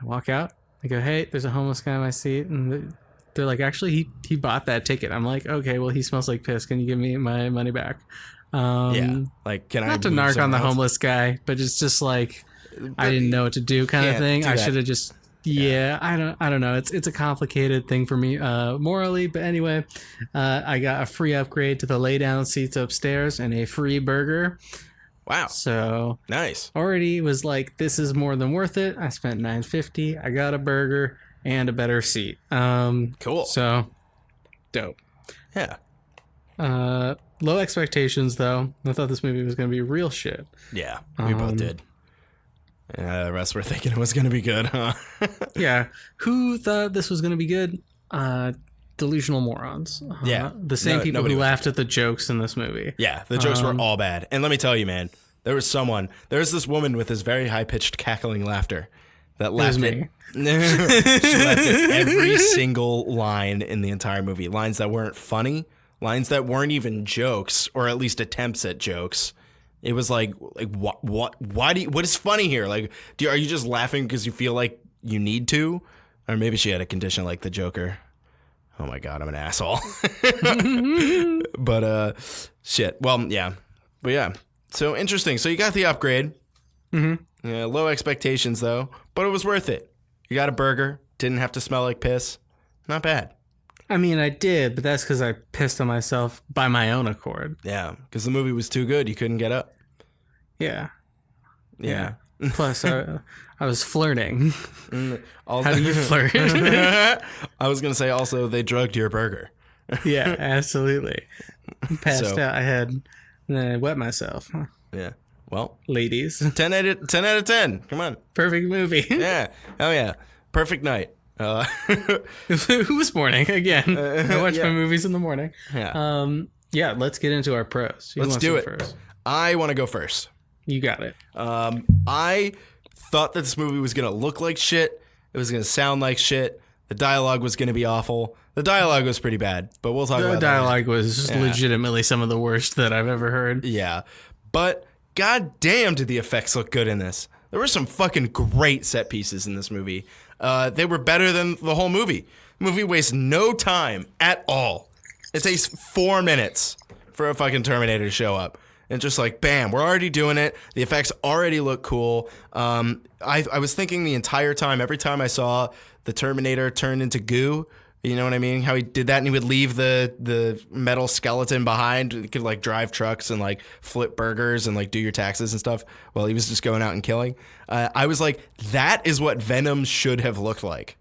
I walk out. I go, hey, there's a homeless guy in my seat. And they're like, actually, he bought that ticket. I'm like, okay, well, he smells like piss. Can you give me my money back? Like, can I not to narc on the homeless guy, but it's just like, I didn't know what to do kind of thing. I should have just, I don't know. It's a complicated thing for me morally. But anyway, I got a free upgrade to the lay down seats upstairs and a free burger. Wow. So nice. Already was like, this is more than worth it. I spent $9.50. I got a burger and a better seat. Cool. So dope. Yeah. Low expectations though. I thought this movie was going to be real shit. Yeah, we both did. The rest were thinking it was going to be good, huh? Yeah. Who thought this was going to be good? Delusional morons. Yeah. The same people who laughed at the jokes in this movie. Yeah, the jokes were all bad. And let me tell you, man, there's this woman with this very high-pitched cackling laughter that laughed me. She laughed at every single line in the entire movie. Lines that weren't funny, lines that weren't even jokes, or at least attempts at jokes. It was like what is funny here? Like, are you just laughing because you feel like you need to? Or maybe she had a condition like the Joker. Oh my God, I'm an asshole. But shit. Well, yeah. But yeah. So interesting. So you got the upgrade. Mm-hmm. Yeah, low expectations though, but it was worth it. You got a burger. Didn't have to smell like piss. Not bad. I mean, I did, but that's because I pissed on myself by my own accord. Yeah, because the movie was too good. You couldn't get up. Yeah. Yeah. Plus, I was flirting. Also, how do you flirt? I was going to say also they drugged your burger. Yeah, absolutely. Passed out. I had, and then I wet myself. Yeah. Well, ladies. 10 out of 10. Come on. Perfect movie. Yeah. Oh, yeah. Perfect night. Who was morning? Again, I watch my movies in the morning. Yeah. Yeah, let's get into our pros. Let's do it. First? I want to go first. You got it. I thought that this movie was going to look like shit. It was going to sound like shit. The dialogue was going to be awful. The dialogue was pretty bad, but we'll talk about that. The dialogue was legitimately some of the worst that I've ever heard. Yeah. But goddamn, did the effects look good in this. There were some fucking great set pieces in this movie. They were better than the whole movie. The movie wastes no time at all. It takes 4 minutes for a fucking Terminator to show up. And just like, bam, we're already doing it. The effects already look cool. I was thinking the entire time, every time I saw the Terminator turn into goo, you know what I mean? How he did that and he would leave the metal skeleton behind. He could like drive trucks and like flip burgers and like do your taxes and stuff while he was just going out and killing. I was like, that is what Venom should have looked like.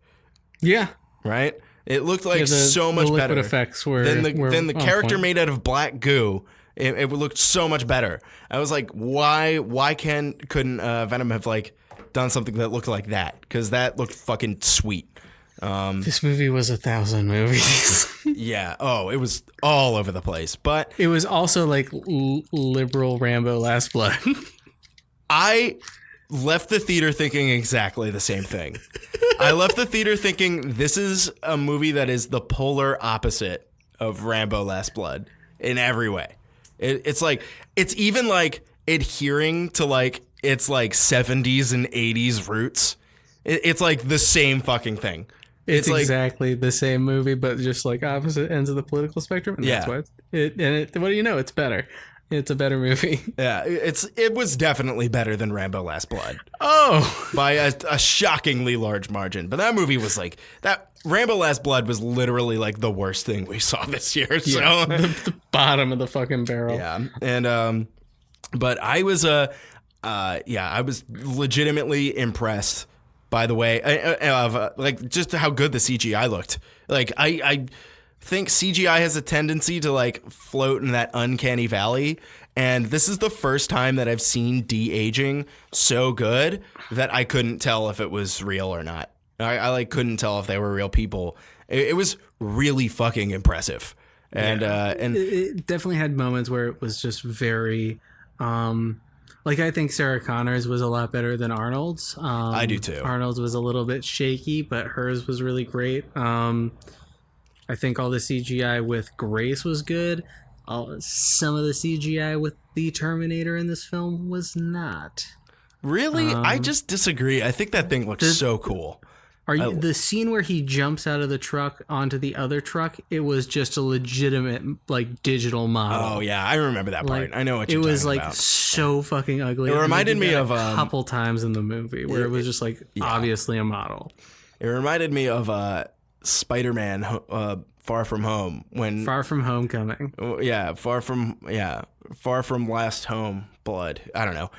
Yeah. Right? It looked like so much better effects were, than the character point. made out of black goo. It looked so much better. I was like, why couldn't Venom have like done something that looked like that? Because that looked fucking sweet. This movie was 1,000 movies. Yeah. Oh, it was all over the place. But it was also like liberal Rambo Last Blood. I left the theater thinking exactly the same thing. I left the theater thinking this is a movie that is the polar opposite of Rambo Last Blood in every way. It's like, it's even like adhering to like its like 70s and 80s roots. It's like the same fucking thing. It's like, exactly the same movie, but just like opposite ends of the political spectrum. And that's why what do you know? It's better. It's a better movie. Yeah, it was definitely better than Rambo Last Blood. Oh, by a shockingly large margin. But that movie was like that. Rambo Last Blood was literally like the worst thing we saw this year. So the bottom of the fucking barrel. Yeah, and but I was I was legitimately impressed by the way of like just how good the CGI looked. Like I think CGI has a tendency to like float in that uncanny valley, And this is the first time that I've seen de-aging so good that I couldn't tell if it was real or not. I like couldn't tell if they were real people. It was really fucking impressive. And and it definitely had moments where it was just very like I think Sarah Connor's was a lot better than Arnold's. I do too. Arnold's was a little bit shaky, but hers was really great. I think all the CGI with Grace was good. Some of the CGI with the Terminator in this film was not. Really? I just disagree. I think that thing looks so cool. The scene where he jumps out of the truck onto the other truck, it was just a legitimate like digital model. Oh yeah, I remember that part. Like, I know what you're talking about. It was like so fucking ugly. It reminded me of a couple times in the movie where it was just like obviously a model. It reminded me of Spider-Man Far From Home when Far From Homecoming. Far from Last Home Blood. I don't know.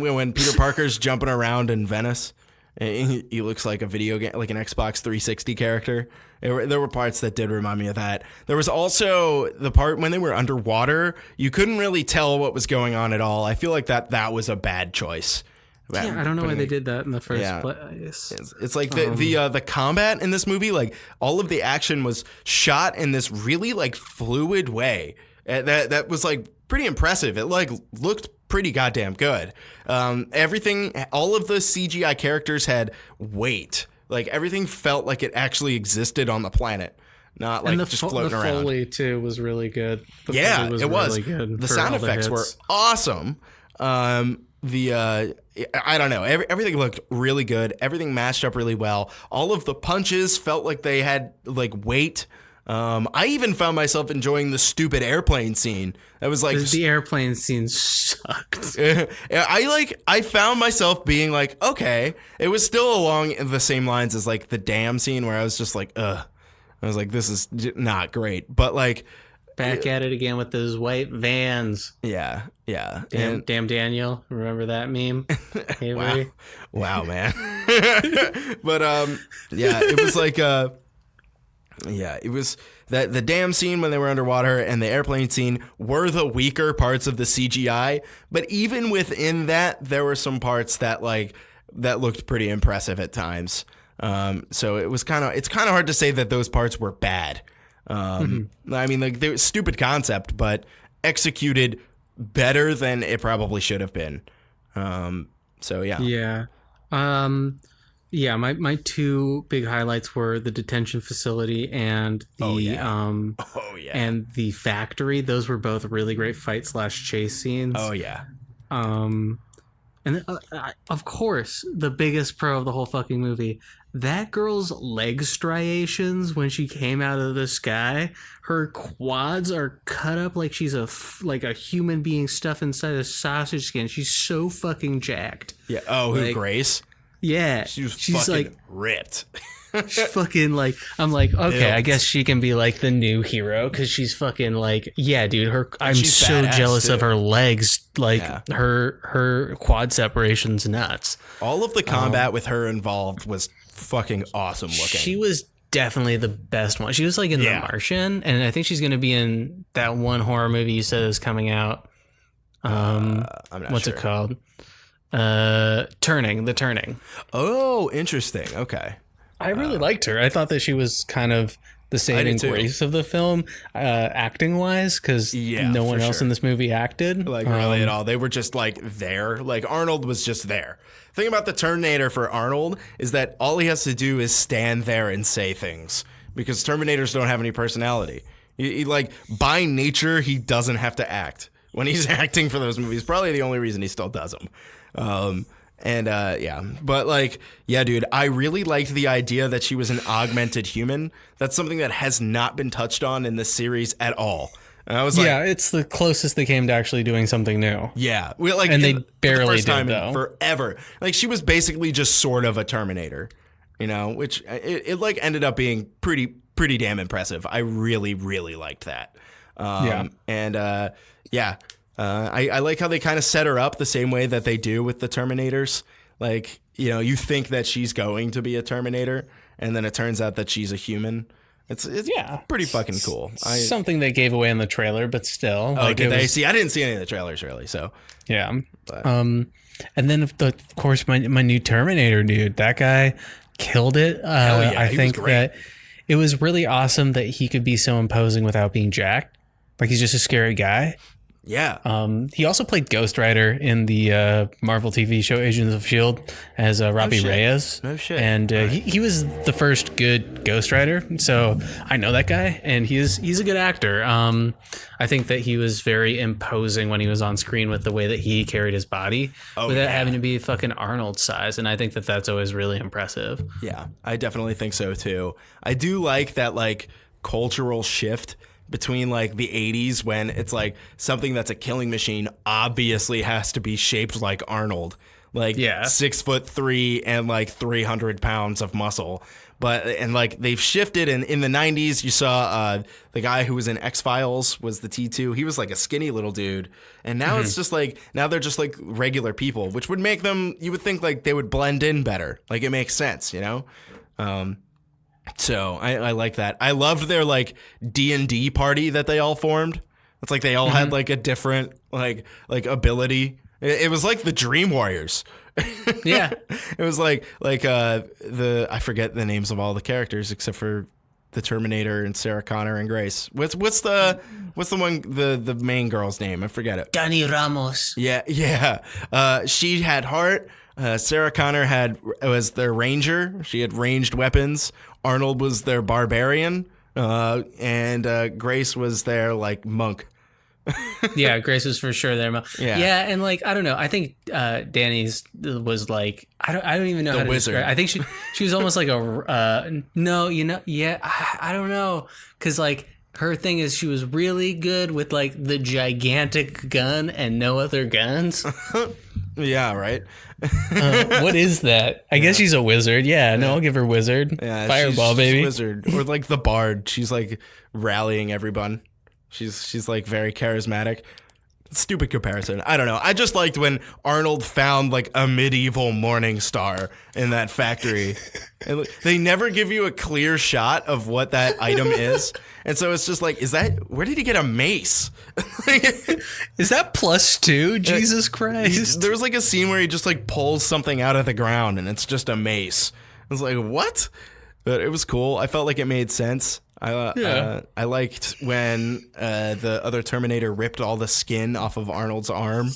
When Peter Parker's jumping around in Venice, he looks like a video game, like an Xbox 360 character. There were parts that did remind me of that. There was also the part when they were underwater. You couldn't really tell what was going on at all. I feel like that was a bad choice. Yeah, I don't know why they did that in the first place. It's like the combat in this movie, like all of the action was shot in this really like fluid way. That was like pretty impressive. It like looked pretty goddamn good. Everything, all of the CGI characters had weight. Like everything felt like it actually existed on the planet. Not like just floating around. The Foley too was really good. It was. Really good. The sound effects were awesome. I don't know. Everything looked really good. Everything matched up really well. All of the punches felt like they had like weight. I even found myself enjoying the stupid airplane scene. That was like the airplane scene sucked. I found myself being like, okay, it was still along the same lines as like the dam scene where I was just like, ugh. I was like, this is not great. But like. Back at it again with those white vans. Yeah. Damn Daniel. Remember that meme? Avery? Wow, man. But it was like it was that the dam scene when they were underwater and the airplane scene were the weaker parts of the CGI. But even within that, there were some parts that looked pretty impressive at times. So it's kind of hard to say that those parts were bad. I mean, like, they were stupid concept, but executed better than it probably should have been. So yeah. Yeah. My two big highlights were the detention facility and and the factory. Those were both really great fight / chase scenes. Oh yeah. And of course, the biggest pro of the whole fucking movie, that girl's leg striations when she came out of the sky, her quads are cut up like she's like a human being stuffed inside a sausage skin. She's so fucking jacked. Yeah. Oh, who, Grace? Yeah. She's fucking like, ripped. She's fucking like, I'm like, okay, I guess she can be like the new hero because she's fucking like, yeah, dude. I'm so jealous of her legs. Like her quad separation's nuts. All of the combat with her involved was fucking awesome looking. She was definitely the best one. She was like in The Martian, and I think she's going to be in that one horror movie you said is coming out. I'm not what's sure. it called? The Turning. Oh, interesting. Okay. I really liked her. I thought that she was kind of the saving grace of the film, acting wise, because no one else in this movie acted like really at all. They were just like there. Like Arnold was just there. The thing about the Terminator for Arnold is that all he has to do is stand there and say things, because Terminators don't have any personality. He like by nature he doesn't have to act. When he's acting for those movies, probably the only reason he still does them. But like, yeah, dude, I really liked the idea that she was an augmented human. That's something that has not been touched on in this series at all. And I was like, it's the closest they came to actually doing something new. Yeah. And they barely the first did, time though. in forever. Like, she was basically just sort of a Terminator, which it like ended up being pretty damn impressive. I really, really liked that. I like how they kind of set her up the same way that they do with the Terminators. Like, you think that she's going to be a Terminator, and then it turns out that she's a human. It's pretty fucking cool. Something they gave away in the trailer, but still. Oh, did they? See, I didn't see any of the trailers really, so. Yeah. But. And then, of course, my new Terminator dude, that guy killed it. Hell yeah, I think that it was really awesome that he could be so imposing without being jacked. Like, he's just a scary guy. Yeah. He also played Ghost Rider in the Marvel TV show Agents of S.H.I.E.L.D. as Robbie Reyes. No shit. And he was the first good Ghost Rider, so I know that guy, and he's a good actor. I think that he was very imposing when he was on screen with the way that he carried his body without having to be fucking Arnold size, and I think that that's always really impressive. Yeah, I definitely think so too. I do like that like cultural shift between like the 80s when it's like something that's a killing machine obviously has to be shaped like Arnold, like 6'3" and like 300 pounds of muscle. And like they've shifted, and in the 90s you saw the guy who was in X-Files was the T2. He was like a skinny little dude, and now it's just like now they're just like regular people, which would make them, you would think like they would blend in better. Like it makes sense, you know. So I like that. I loved their like D&D party that they all formed. It's like they all had like a different like ability. It was like the Dream Warriors. Yeah. It was like I forget the names of all the characters except for the Terminator and Sarah Connor and Grace. What's the one the main girl's name? I forget it. Dani Ramos. Yeah. She had heart. Sarah Connor was their ranger. She had ranged weapons. Arnold was their barbarian, and Grace was their like monk. Yeah, Grace was for sure there. Yeah, and like I don't know. I think Danny's was like I don't even know how to wizard. describe. I think she was almost like a no, I don't know, because like her thing is she was really good with like the gigantic gun and no other guns. Yeah, right. What is that? I guess she's a wizard. Yeah, no, I'll give her wizard. Yeah, Fireball, she's baby. Wizard, or like the bard. She's like rallying everyone. She's like very charismatic. Stupid comparison. I don't know. I just liked when Arnold found like a medieval morning star in that factory. And they never give you a clear shot of what that item is. And so it's just like, where did he get a mace? Is that +2? Jesus Christ. There was like a scene where he just like pulls something out of the ground and it's just a mace. I was like, what? But it was cool. I felt like it made sense. I liked when the other Terminator ripped all the skin off of Arnold's arm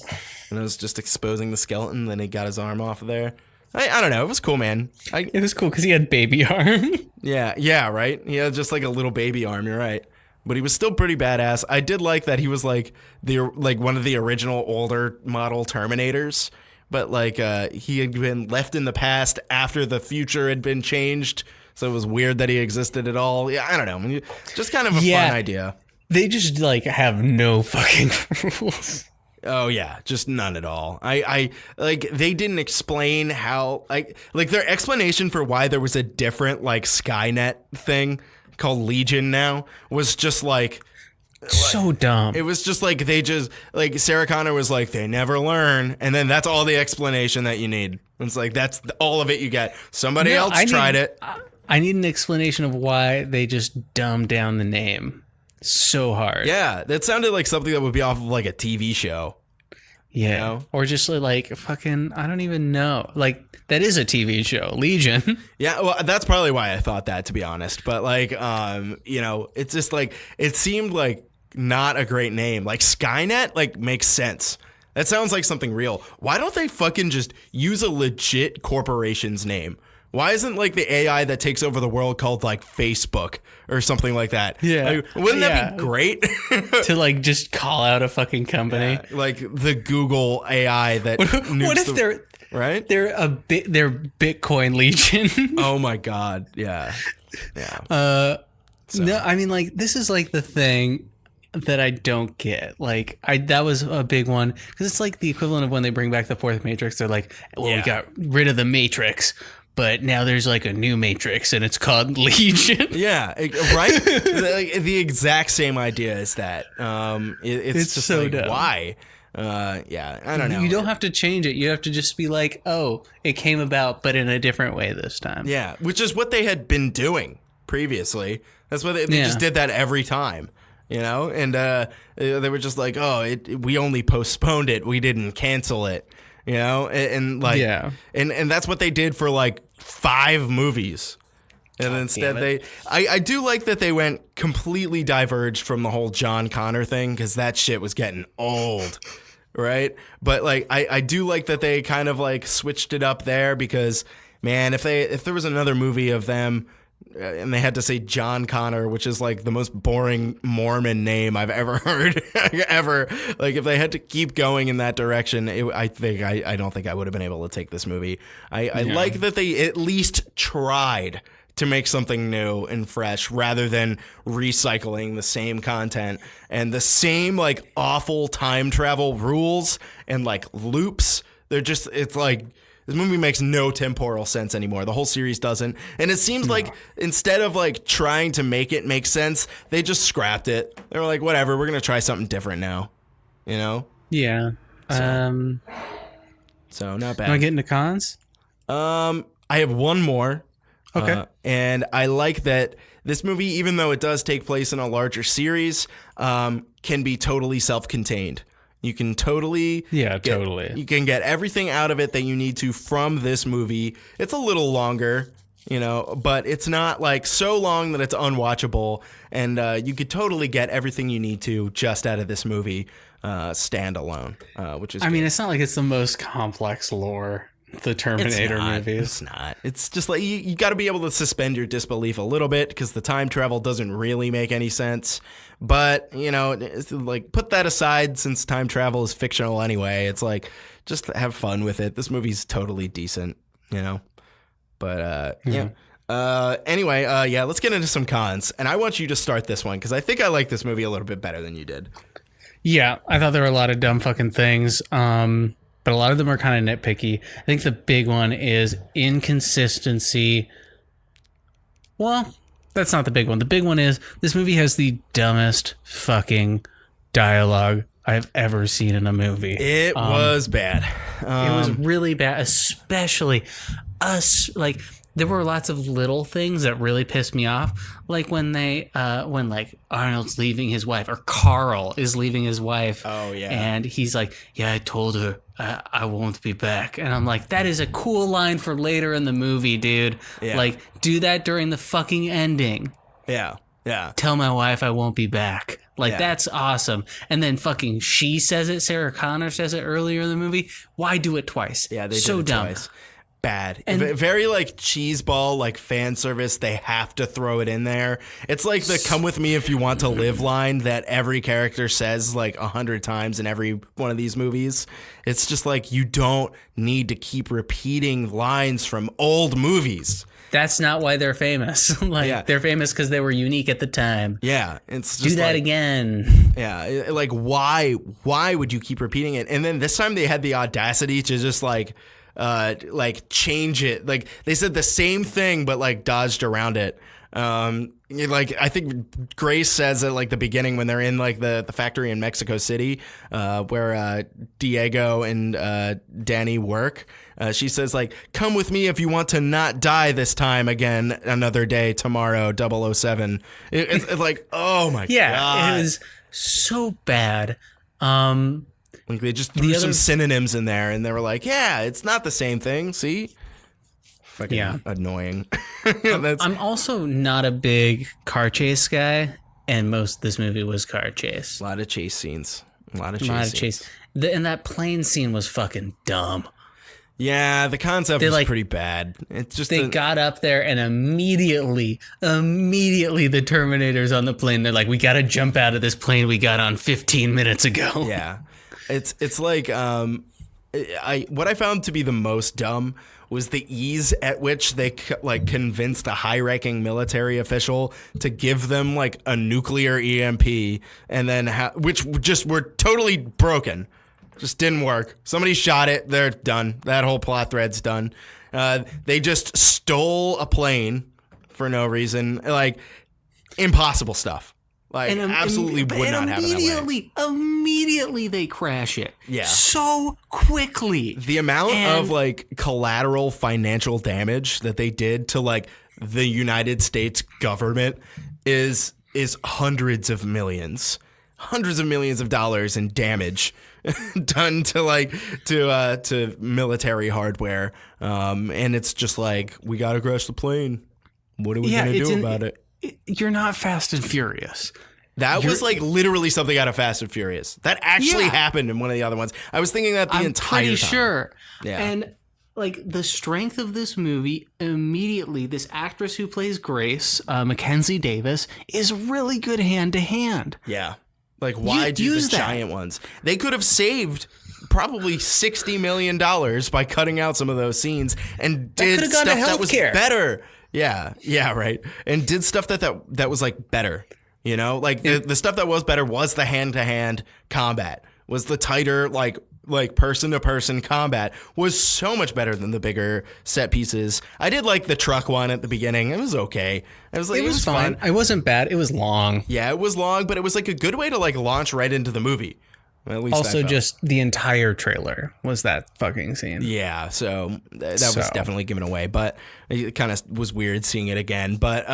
and it was just exposing the skeleton. Then he got his arm off of there. I don't know. It was cool, man. It was cool because he had baby arm. Yeah, right. He had just like a little baby arm. You're right. But he was still pretty badass. I did like that he was like one of the original older model Terminators. But like he had been left in the past after the future had been changed. So it was weird that he existed at all. Yeah, I don't know. Just kind of a fun idea. They just like have no fucking rules. Oh yeah, just none at all. I like they didn't explain how like their explanation for why there was a different like Skynet thing called Legion now was just like so dumb. It was just like they just like Sarah Connor was like they never learn, and then that's all the explanation that you need. It's like that's all of it you get. Somebody else tried it. I need an explanation of why they just dumbed down the name so hard. Yeah, that sounded like something that would be off of like a TV show. Yeah, you know? Or just like fucking I don't even know. Like that is a TV show, Legion. Yeah, well, that's probably why I thought that, to be honest. But like, it's just like it seemed like not a great name. Like Skynet, like makes sense. That sounds like something real. Why don't they fucking just use a legit corporation's name? Why isn't like the AI that takes over the world called like Facebook or something like that? Yeah. Like, wouldn't that be great? To like just call out a fucking company. Yeah, like the Google AI that what if they're right? They're Bitcoin Legion. Oh my God. Yeah. No, I mean like this is like the thing that I don't get. Like that was a big one because it's like the equivalent of when they bring back the fourth Matrix. They're like, well, we got rid of the Matrix, but now there's like a new Matrix and it's called Legion. Yeah, right? the exact same idea as that. It's just so like, dumb. Why? I don't know. You don't have to change it. You have to just be like, oh, it came about, but in a different way this time. Yeah, which is what they had been doing previously. That's why they just did that every time, you know? And they were just like, oh, we only postponed it. We didn't cancel it, you know? And like, and that's what they did for like 5 movies. And instead I do like that they went completely diverged from the whole John Connor thing, because that shit was getting old, right? But like I do like that they kind of like switched it up there, because man, if there was another movie of them and they had to say John Connor, which is like the most boring Mormon name I've ever heard, ever. Like if they had to keep going in that direction, I don't think I would have been able to take this movie. I like that they at least tried to make something new and fresh rather than recycling the same content and the same like awful time travel rules and like loops. It's like, this movie makes no temporal sense anymore. The whole series doesn't. And it seems like instead of like trying to make it make sense, they just scrapped it. They were like, whatever, we're going to try something different now. You know? Yeah. So not bad. Want to get into cons? I have one more. Okay. And I like that this movie, even though it does take place in a larger series, can be totally self-contained. You can totally... Yeah, totally. You can get everything out of it that you need to from this movie. It's a little longer, you know, but it's not like so long that it's unwatchable. And you could totally get everything you need to just out of this movie standalone, which is I mean, it's not like it's the most complex lore, the Terminator movies. It's not. It's just like you got to be able to suspend your disbelief a little bit, because the time travel doesn't really make any sense. But, you know, it's like put that aside, since time travel is fictional anyway. It's like just have fun with it. This movie's totally decent, you know. But anyway, let's get into some cons. And I want you to start this one, because I think I like this movie a little bit better than you did. Yeah, I thought there were a lot of dumb fucking things. But a lot of them are kind of nitpicky. I think the big one is inconsistency. Well, that's not the big one. The big one is this movie has the dumbest fucking dialogue I've ever seen in a movie. It was bad. It was really bad, especially like there were lots of little things that really pissed me off, like when like Arnold's leaving his wife, or Carl is leaving his wife. Oh yeah, and he's like, "Yeah, I told her I won't be back," and I'm like, that is a cool line for later in the movie, dude. Yeah. Like, do that during the fucking ending. Yeah. Tell my wife I won't be back. Like, that's awesome. And then fucking she says it. Sarah Connor says it earlier in the movie. Why do it twice? Yeah, they so did it dumb. Twice. Bad. And very like cheeseball, like fan service. They have to throw it in there. It's like the "come with me if you want to live" line that every character says like 100 times in every one of these movies. It's just like, you don't need to keep repeating lines from old movies. That's not why they're famous. They're famous because they were unique at the time. Yeah, it's just do that again. Yeah, like why would you keep repeating it? And then this time they had the audacity to just like change it. Like they said the same thing but like dodged around it. Like I think Grace says at like the beginning when they're in like the factory in Mexico City, where Diego and Danny work. She says like, "Come with me if you want to not die this time again. Another day tomorrow, 007." It's like, oh my god. Yeah, it was so bad. Like they just threw some synonyms in there, and they were like, "Yeah, it's not the same thing." See, fucking annoying. I'm also not a big car chase guy, and most of this movie was car chase. A lot of chase scenes. And that plane scene was fucking dumb. Yeah, the concept was pretty bad. It's just they got up there and immediately the Terminator's on the plane. They're like, "We got to jump out of this plane we got on 15 minutes ago." Yeah. It's like what I found to be the most dumb was the ease at which they like convinced a high-ranking military official to give them like a nuclear EMP, and then which just were totally broken, just didn't work. Somebody shot it, they're done. That whole plot thread's done. They just stole a plane for no reason, like impossible stuff. Like, absolutely would not happen that way. Immediately they crash it. Yeah. So quickly. The amount of, like, collateral financial damage that they did to, like, the United States government is hundreds of millions of dollars in damage done to military hardware. And it's just like, we got to crash the plane. What are we going to do about it? You're not Fast and Furious. That was like literally something out of Fast and Furious. That actually happened in one of the other ones. I was thinking that the entire time. I'm pretty sure. Yeah. And like the strength of this movie, immediately, this actress who plays Grace, Mackenzie Davis, is really good hand to hand. Yeah. Like, why do the giant ones? They could have saved probably $60 million by cutting out some of those scenes and did stuff that was better. Yeah, right. And did stuff that was like better. You know, like the stuff that was better was the hand-to-hand combat, was the tighter, like person-to-person combat was so much better than the bigger set pieces. I did like the truck one at the beginning. It was okay. It was fun. It wasn't bad. It was long. Yeah, it was long, but it was like a good way to like launch right into the movie. At least also, just the entire trailer was that fucking scene. Yeah, so that was definitely given away, but it kind of was weird seeing it again. But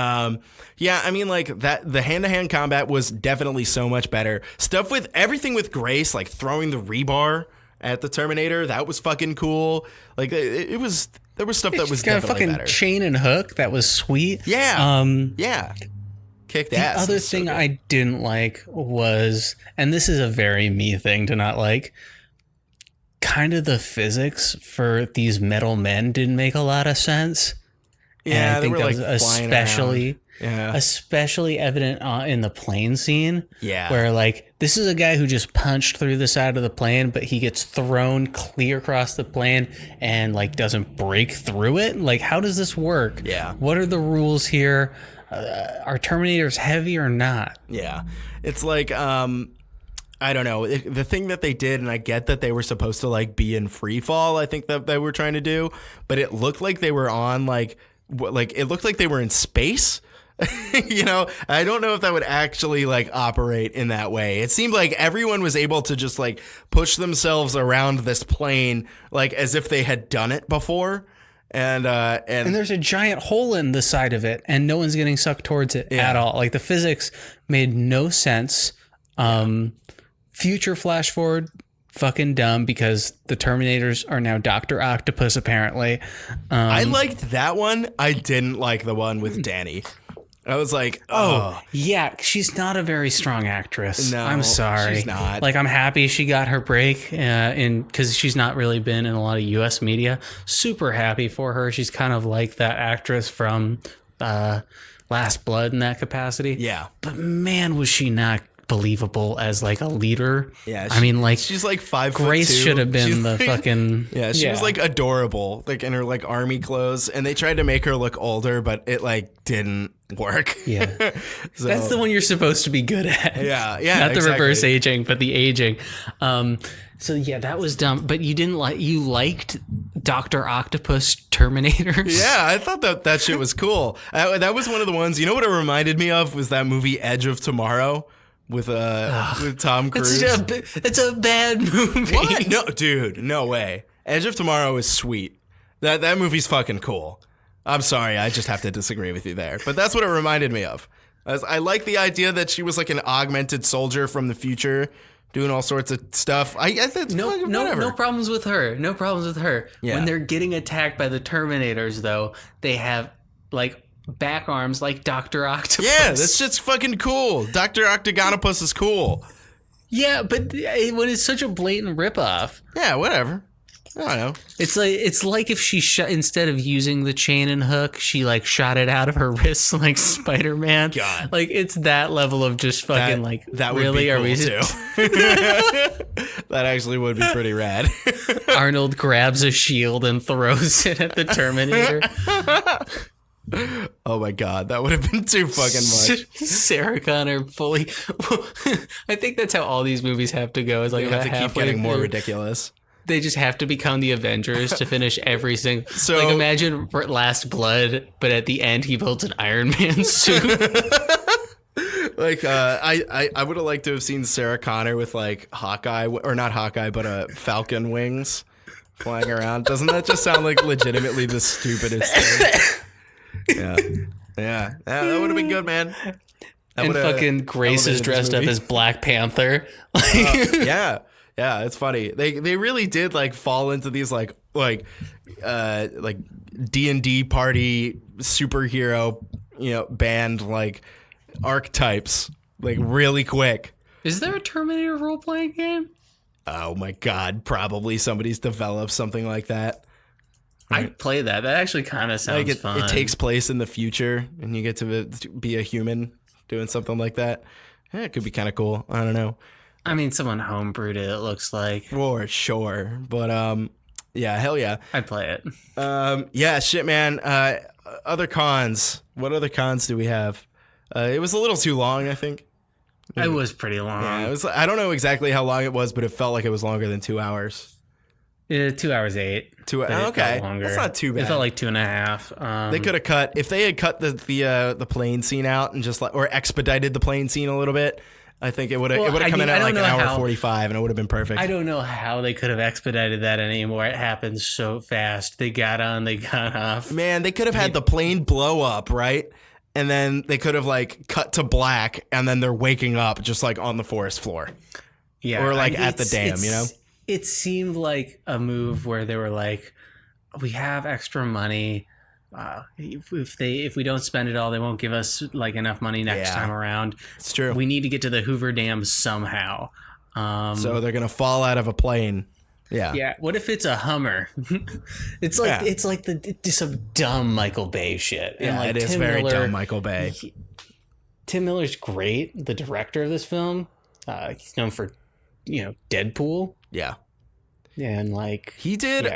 yeah, I mean, like that, the hand-to-hand combat was definitely so much better. Stuff with everything with Grace, like throwing the rebar at the Terminator, that was fucking cool. Like it was, there was stuff that was definitely fucking better. Chain and hook, that was sweet. Yeah, yeah. Kicked ass. The other thing I didn't like was, and this is a very me thing to not like, kind of the physics for these metal men didn't make a lot of sense. Yeah, and I think they were that was especially evident in the plane scene. Yeah, where like this is a guy who just punched through the side of the plane, but he gets thrown clear across the plane and like doesn't break through it. Like, how does this work? Yeah, what are the rules here? Are Terminators heavy or not? Yeah, it's like I don't know, the thing that they did, and I get that they were supposed to like be in free fall. I think that they were trying to do, but it looked like they were on like it looked like they were in space. You know, I don't know if that would actually like operate in that way. It seemed like everyone was able to just like push themselves around this plane like as if they had done it before. And there's a giant hole in the side of it, and no one's getting sucked towards it at all. Like the physics made no sense. Future flash forward, fucking dumb, because the Terminators are now Dr. Octopus apparently. I liked that one. I didn't like the one with Danny. I was like, oh yeah, she's not a very strong actress. No, I'm sorry. She's not. Like, I'm happy she got her break because she's not really been in a lot of U.S. media. Super happy for her. She's kind of like that actress from Last Blood in that capacity. Yeah. But man, was she not believable as like a leader. Yeah. I mean, like, she's like 5'2". Grace should have been She's the like, fucking. Yeah, she was like adorable, like in her like army clothes, and they tried to make her look older, but it like didn't work. Yeah. So, That's the one you're supposed to be good at. Yeah, Not the reverse aging, but the aging. So yeah, that was dumb. But you didn't like. You liked Dr. Octopus Terminators. Yeah, I thought that shit was cool. That was one of the ones. You know what it reminded me of was that movie Edge of Tomorrow with Tom Cruise. It's a bad movie. What? No, dude, no way. Edge of Tomorrow is sweet. That movie's fucking cool. I'm sorry, I just have to disagree with you there. But that's what it reminded me of. I like the idea that she was like an augmented soldier from the future, doing all sorts of stuff. No problems with her. No problems with her. Yeah. When they're getting attacked by the Terminators, though, they have like back arms like Dr. Octopus. Yeah, that's just fucking cool. Dr. Octagonopus is cool. Yeah, but when it's such a blatant ripoff. Yeah, whatever. I don't know. It's like if she instead of using the chain and hook, she like shot it out of her wrists like Spider-Man. God, like it's that level of just fucking that would really be cool are we too. That actually would be pretty rad. Arnold grabs a shield and throws it at the Terminator. Oh my god, that would have been too fucking much. Sarah Connor fully. I think that's how all these movies have to go. Is like they have to keep getting more ridiculous. They just have to become the Avengers to finish every single. So like imagine Last Blood, but at the end he builds an Iron Man suit. Like I would have liked to have seen Sarah Connor with like Hawkeye, or not Hawkeye, but Falcon wings flying around. Doesn't that just sound like legitimately the stupidest thing? Yeah. Yeah. That would have been good, man. That And would've fucking Grace is elevated this dressed up movie. as Black Panther. Yeah. Yeah, it's funny. They really did like fall into these like D&D party superhero, band like archetypes like really quick. Is there a Terminator role-playing game? Oh my god, probably somebody's developed something like that. I'd play that. That actually kind of sounds Like fun. it takes place in the future and you get to be a human doing something like that. Yeah, it could be kind of cool. I don't know. I mean, someone homebrewed it, it looks like. For sure. But yeah, hell yeah. I'd play it. Yeah, shit, man. Other cons. What other cons do we have? It was a little too long, I think. It was pretty long. Yeah, it was. I don't know exactly how long it was, but it felt like it was longer than 2 hours. 2 hours 8. Okay, that's not too bad. It felt like 2.5. They could have cut if they had cut the plane scene out and just or expedited the plane scene a little bit. I think it would have come in at like an hour 45, and it would have been perfect. I don't know how they could have expedited that anymore. It happened so fast. They got on, they got off. Man, they could have had the plane blow up, right? And then they could have like cut to black, and then they're waking up just like on the forest floor. Yeah, or like at the dam, It seemed like a move where they were like, we have extra money. If we don't spend it all, they won't give us like enough money next time around. It's true. We need to get to the Hoover Dam somehow. So they're gonna fall out of a plane. Yeah. Yeah. What if it's a Hummer? It's like some dumb Michael Bay shit. Yeah, and like it is Tim very Miller, dumb, Michael Bay. Tim Miller's great, the director of this film. He's known for, Deadpool. Yeah. And like He did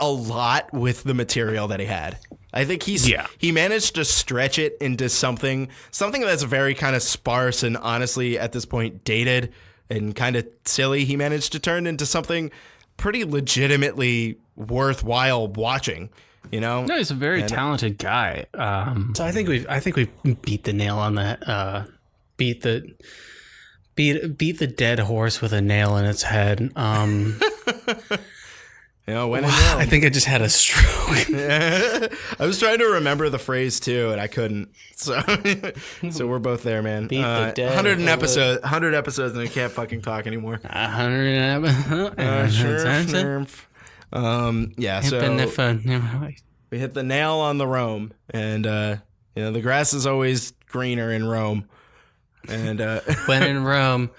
a lot with the material that he had. I think he managed to stretch it into something that's very kind of sparse and honestly at this point dated and kind of silly. He managed to turn into something pretty legitimately worthwhile watching. No, he's a very talented guy. So I think we beat the nail on that. Beat the dead horse with a nail in its head. When I think I just had a stroke. I was trying to remember the phrase too, and I couldn't. So we're both there, man. Beat the dead 100 episodes, and I can't fucking talk anymore. 100 Yeah. So we hit the nail on the Rome, and the grass is always greener in Rome. And when in Rome,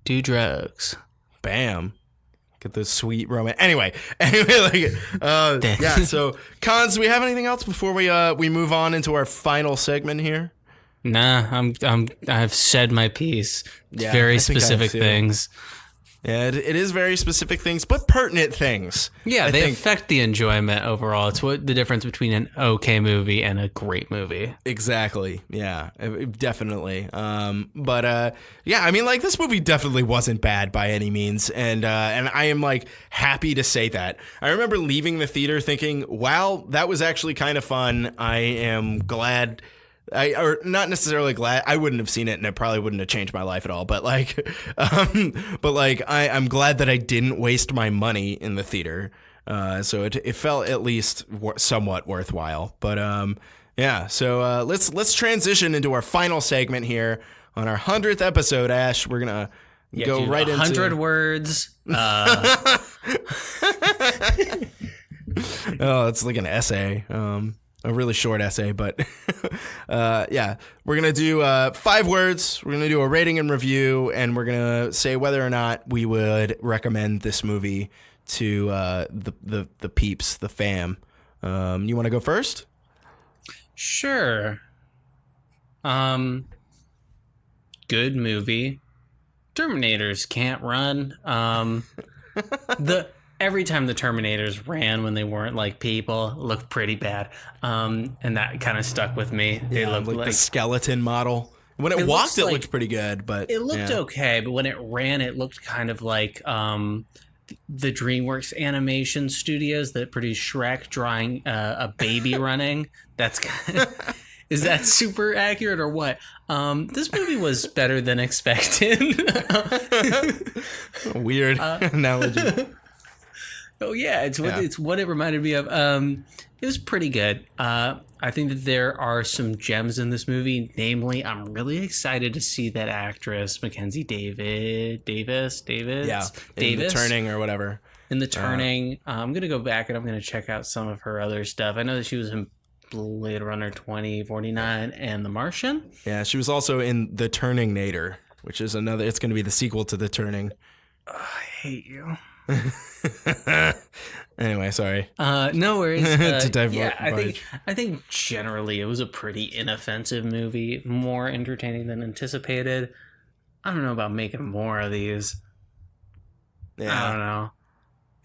do drugs. Bam. Get those sweet Roman. Anyway, yeah. So cons. Do we have anything else before we move on into our final segment here? Nah, I've said my piece. It's Yeah, very I think I have specific too. things. Yeah, it is very specific things, but pertinent things. Yeah, I they affect the enjoyment overall. It's what the difference between an okay movie and a great movie. Exactly. Yeah, definitely. But yeah, I mean, like this movie definitely wasn't bad by any means, and I am like happy to say that. I remember leaving the theater thinking, "Wow, that was actually kind of fun." I am glad. Or not necessarily glad. I wouldn't have seen it, and it probably wouldn't have changed my life at all. But I'm glad that I didn't waste my money in the theater. So it felt at least somewhat worthwhile. But yeah. So let's transition into our final segment here on our 100th episode. Ash, we're gonna go right into 100 words. Oh, it's like an essay. A really short essay, but yeah, we're going to do 5 words. We're going to do a rating and review, and we're going to say whether or not we would recommend this movie to the peeps, the fam. You want to go first? Sure. Good movie. Terminators can't run. Every time the Terminators ran when they weren't like people, looked pretty bad. And that kind of stuck with me. They looked like the skeleton model. When it walked, it looked pretty good, but it looked okay. But when it ran, it looked kind of like the DreamWorks animation studios that produced Shrek drawing a baby running. That's kind of, is that super accurate or what? This movie was better than expected. Weird analogy. Oh yeah, it's what it reminded me of. It was pretty good. I think that there are some gems in this movie. Namely, I'm really excited to see that actress Mackenzie Davis. Yeah, in The Turning or whatever. In The Turning, I'm gonna go back and I'm gonna check out some of her other stuff. I know that she was in Blade Runner 2049 and The Martian. Yeah, she was also in The Turningnator, which is another. It's going to be the sequel to The Turning. I hate you. Anyway, sorry. No worries. To divert. Yeah, I think generally it was a pretty inoffensive movie, more entertaining than anticipated. I don't know about making more of these. Yeah. I don't know.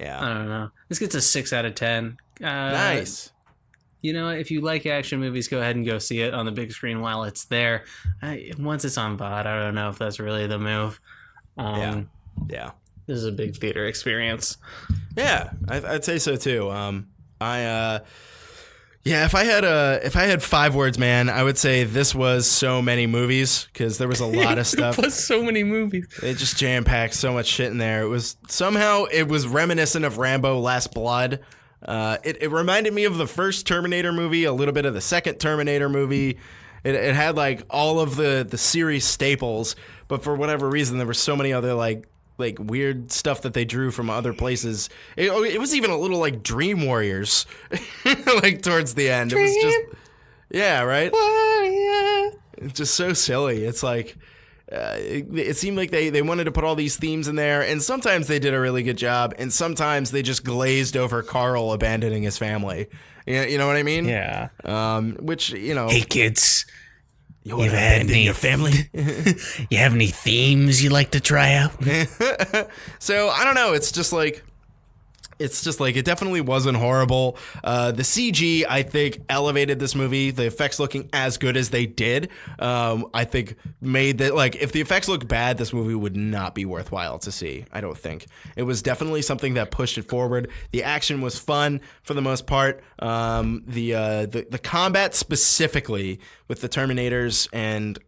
Yeah. I don't know. This gets a 6 out of 10. Nice. You know, if you like action movies, go ahead and go see it on the big screen while it's there. Once it's on VOD, I don't know if that's really the move. Yeah. This is a big theater experience. Yeah, I'd say so too. If I had 5 words, man, I would say this was so many movies because there was a lot of stuff. Plus so many movies. They just jam-packed so much shit in there. It was reminiscent of Rambo: Last Blood. It reminded me of the first Terminator movie, a little bit of the second Terminator movie. It had like all of the series staples, but for whatever reason, there were so many other like weird stuff that they drew from other places. It was even a little like Dream Warriors, like towards the end. It was just, yeah, right. It's just so silly. It's like. It seemed like they wanted to put all these themes in there, and sometimes they did a really good job, and sometimes they just glazed over Carl abandoning his family. You know what I mean? Yeah. Which, you know. Hey, kids. You want to abandon your family? You have any themes you like to try out? So, I don't know. It's just like it definitely wasn't horrible. The CG, I think, elevated this movie. The effects looking as good as they did, I think made that, like, if the effects looked bad, this movie would not be worthwhile to see. I don't think. It was definitely something that pushed it forward. The action was fun for the most part. The combat specifically with the Terminators and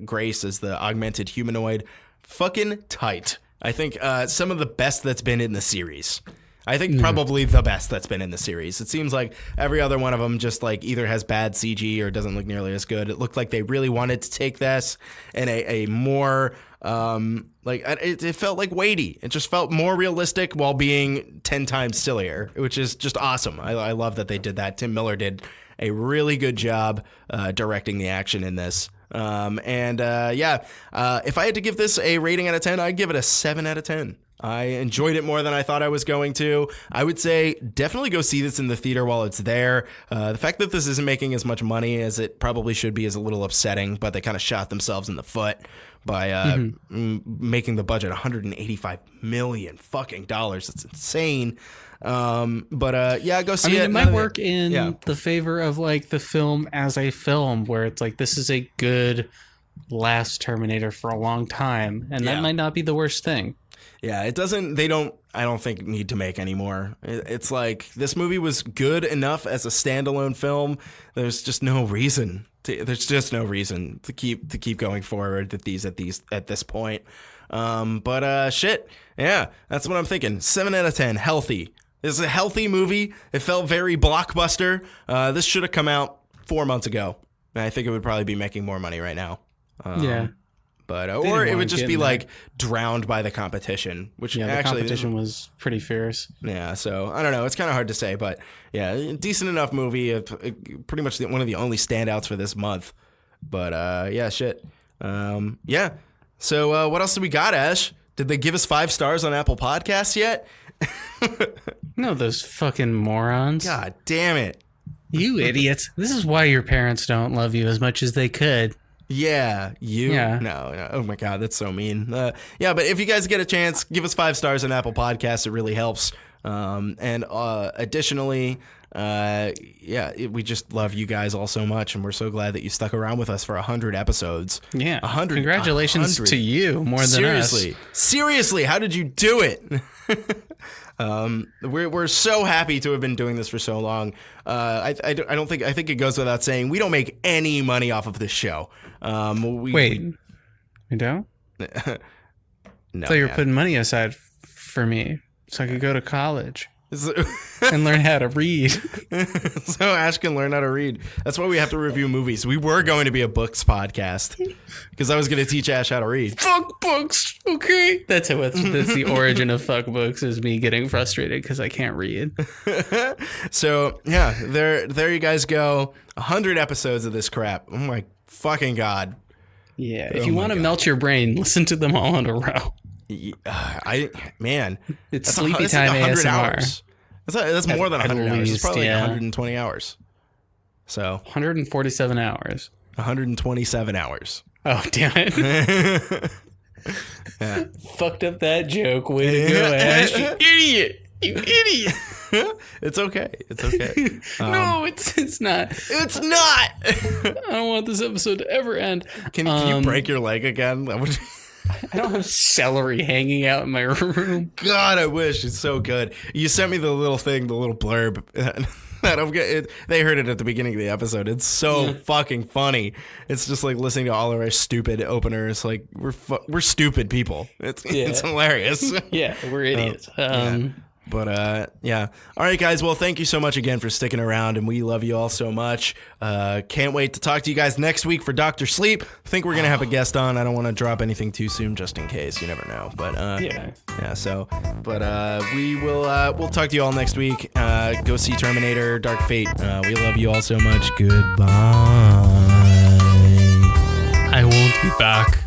Grace as the augmented humanoid, fucking tight. I think some of the best that's been in the series. I think probably the best that's been in the series. It seems like every other one of them just like either has bad CG or doesn't look nearly as good. It looked like they really wanted to take this in a more it felt like weighty. It just felt more realistic while being 10 times sillier, which is just awesome. I love that they did that. Tim Miller did a really good job directing the action in this. If I had to give this a rating out of 10, I'd give it a 7 out of 10. I enjoyed it more than I thought I was going to. I would say definitely go see this in the theater while it's there. The fact that this isn't making as much money as it probably should be is a little upsetting, but they kind of shot themselves in the foot by making the budget $185 million fucking dollars. That's insane. Go see it. It might work in the favor of like the film as a film, where it's like this is a good last Terminator for a long time, and that might not be the worst thing. Yeah, I don't think need to make any more. It's like this movie was good enough as a standalone film. There's just no reason to keep going forward at this point. Shit. Yeah, that's what I'm thinking. 7 out of 10, healthy. This is a healthy movie. It felt very blockbuster. This should have come out 4 months ago. And I think it would probably be making more money right now. But or it would just be like drowned by the competition, which the competition was pretty fierce. Yeah, so I don't know. It's kind of hard to say, but yeah, decent enough movie. Pretty much one of the only standouts for this month. But shit. So what else do we got, Ash? Did they give us 5 stars on Apple Podcasts yet? No, those fucking morons. God damn it. You idiots. This is why your parents don't love you as much as they could. Yeah, Yeah. No. Oh my God, that's so mean. But if you guys get a chance, give us 5 stars on Apple Podcasts. It really helps. Additionally, we just love you guys all so much, and we're so glad that you stuck around with us for 100 episodes. Yeah, 100. Congratulations 100. to you more than us. Seriously, how did you do it? We're so happy to have been doing this for so long. I think it goes without saying we don't make any money off of this show. We don't? No. I thought you were putting money aside for me so I could go to college. and learn how to read. So Ash can learn how to read. That's why we have to review movies. We were going to be a books podcast because I was going to teach Ash how to read. Fuck books, okay? That's the origin of fuck books, is me getting frustrated because I can't read. So yeah, there you guys go. 100 episodes of this crap. Oh my fucking god. Yeah, if you want to melt your brain, listen to them all in a row. It's sleepy time like 100 ASMR. Hours. That's more than 100 hours. It's probably like 120 hours. So 147 hours. 127 hours. Oh, damn it. Yeah. Fucked up that joke. Way to go, Ash. You idiot. You idiot. It's okay. It's okay. No, it's not. It's not. I don't want this episode to ever end. Can you break your leg again? I don't have celery hanging out in my room. God, I wish. It's so good. You sent me the little thing, the little blurb. They heard it at the beginning of the episode. It's so fucking funny. It's just like listening to all of our stupid openers. Like we're stupid people. It's hilarious. Yeah, we're idiots. But yeah. All right, guys. Well, thank you so much again for sticking around, and we love you all so much. Can't wait to talk to you guys next week for Dr. Sleep. I think we're gonna have a guest on. I don't want to drop anything too soon, just in case. You never know. But yeah. So, but we will. We'll talk to you all next week. Go see Terminator: Dark Fate. We love you all so much. Goodbye. I won't be back.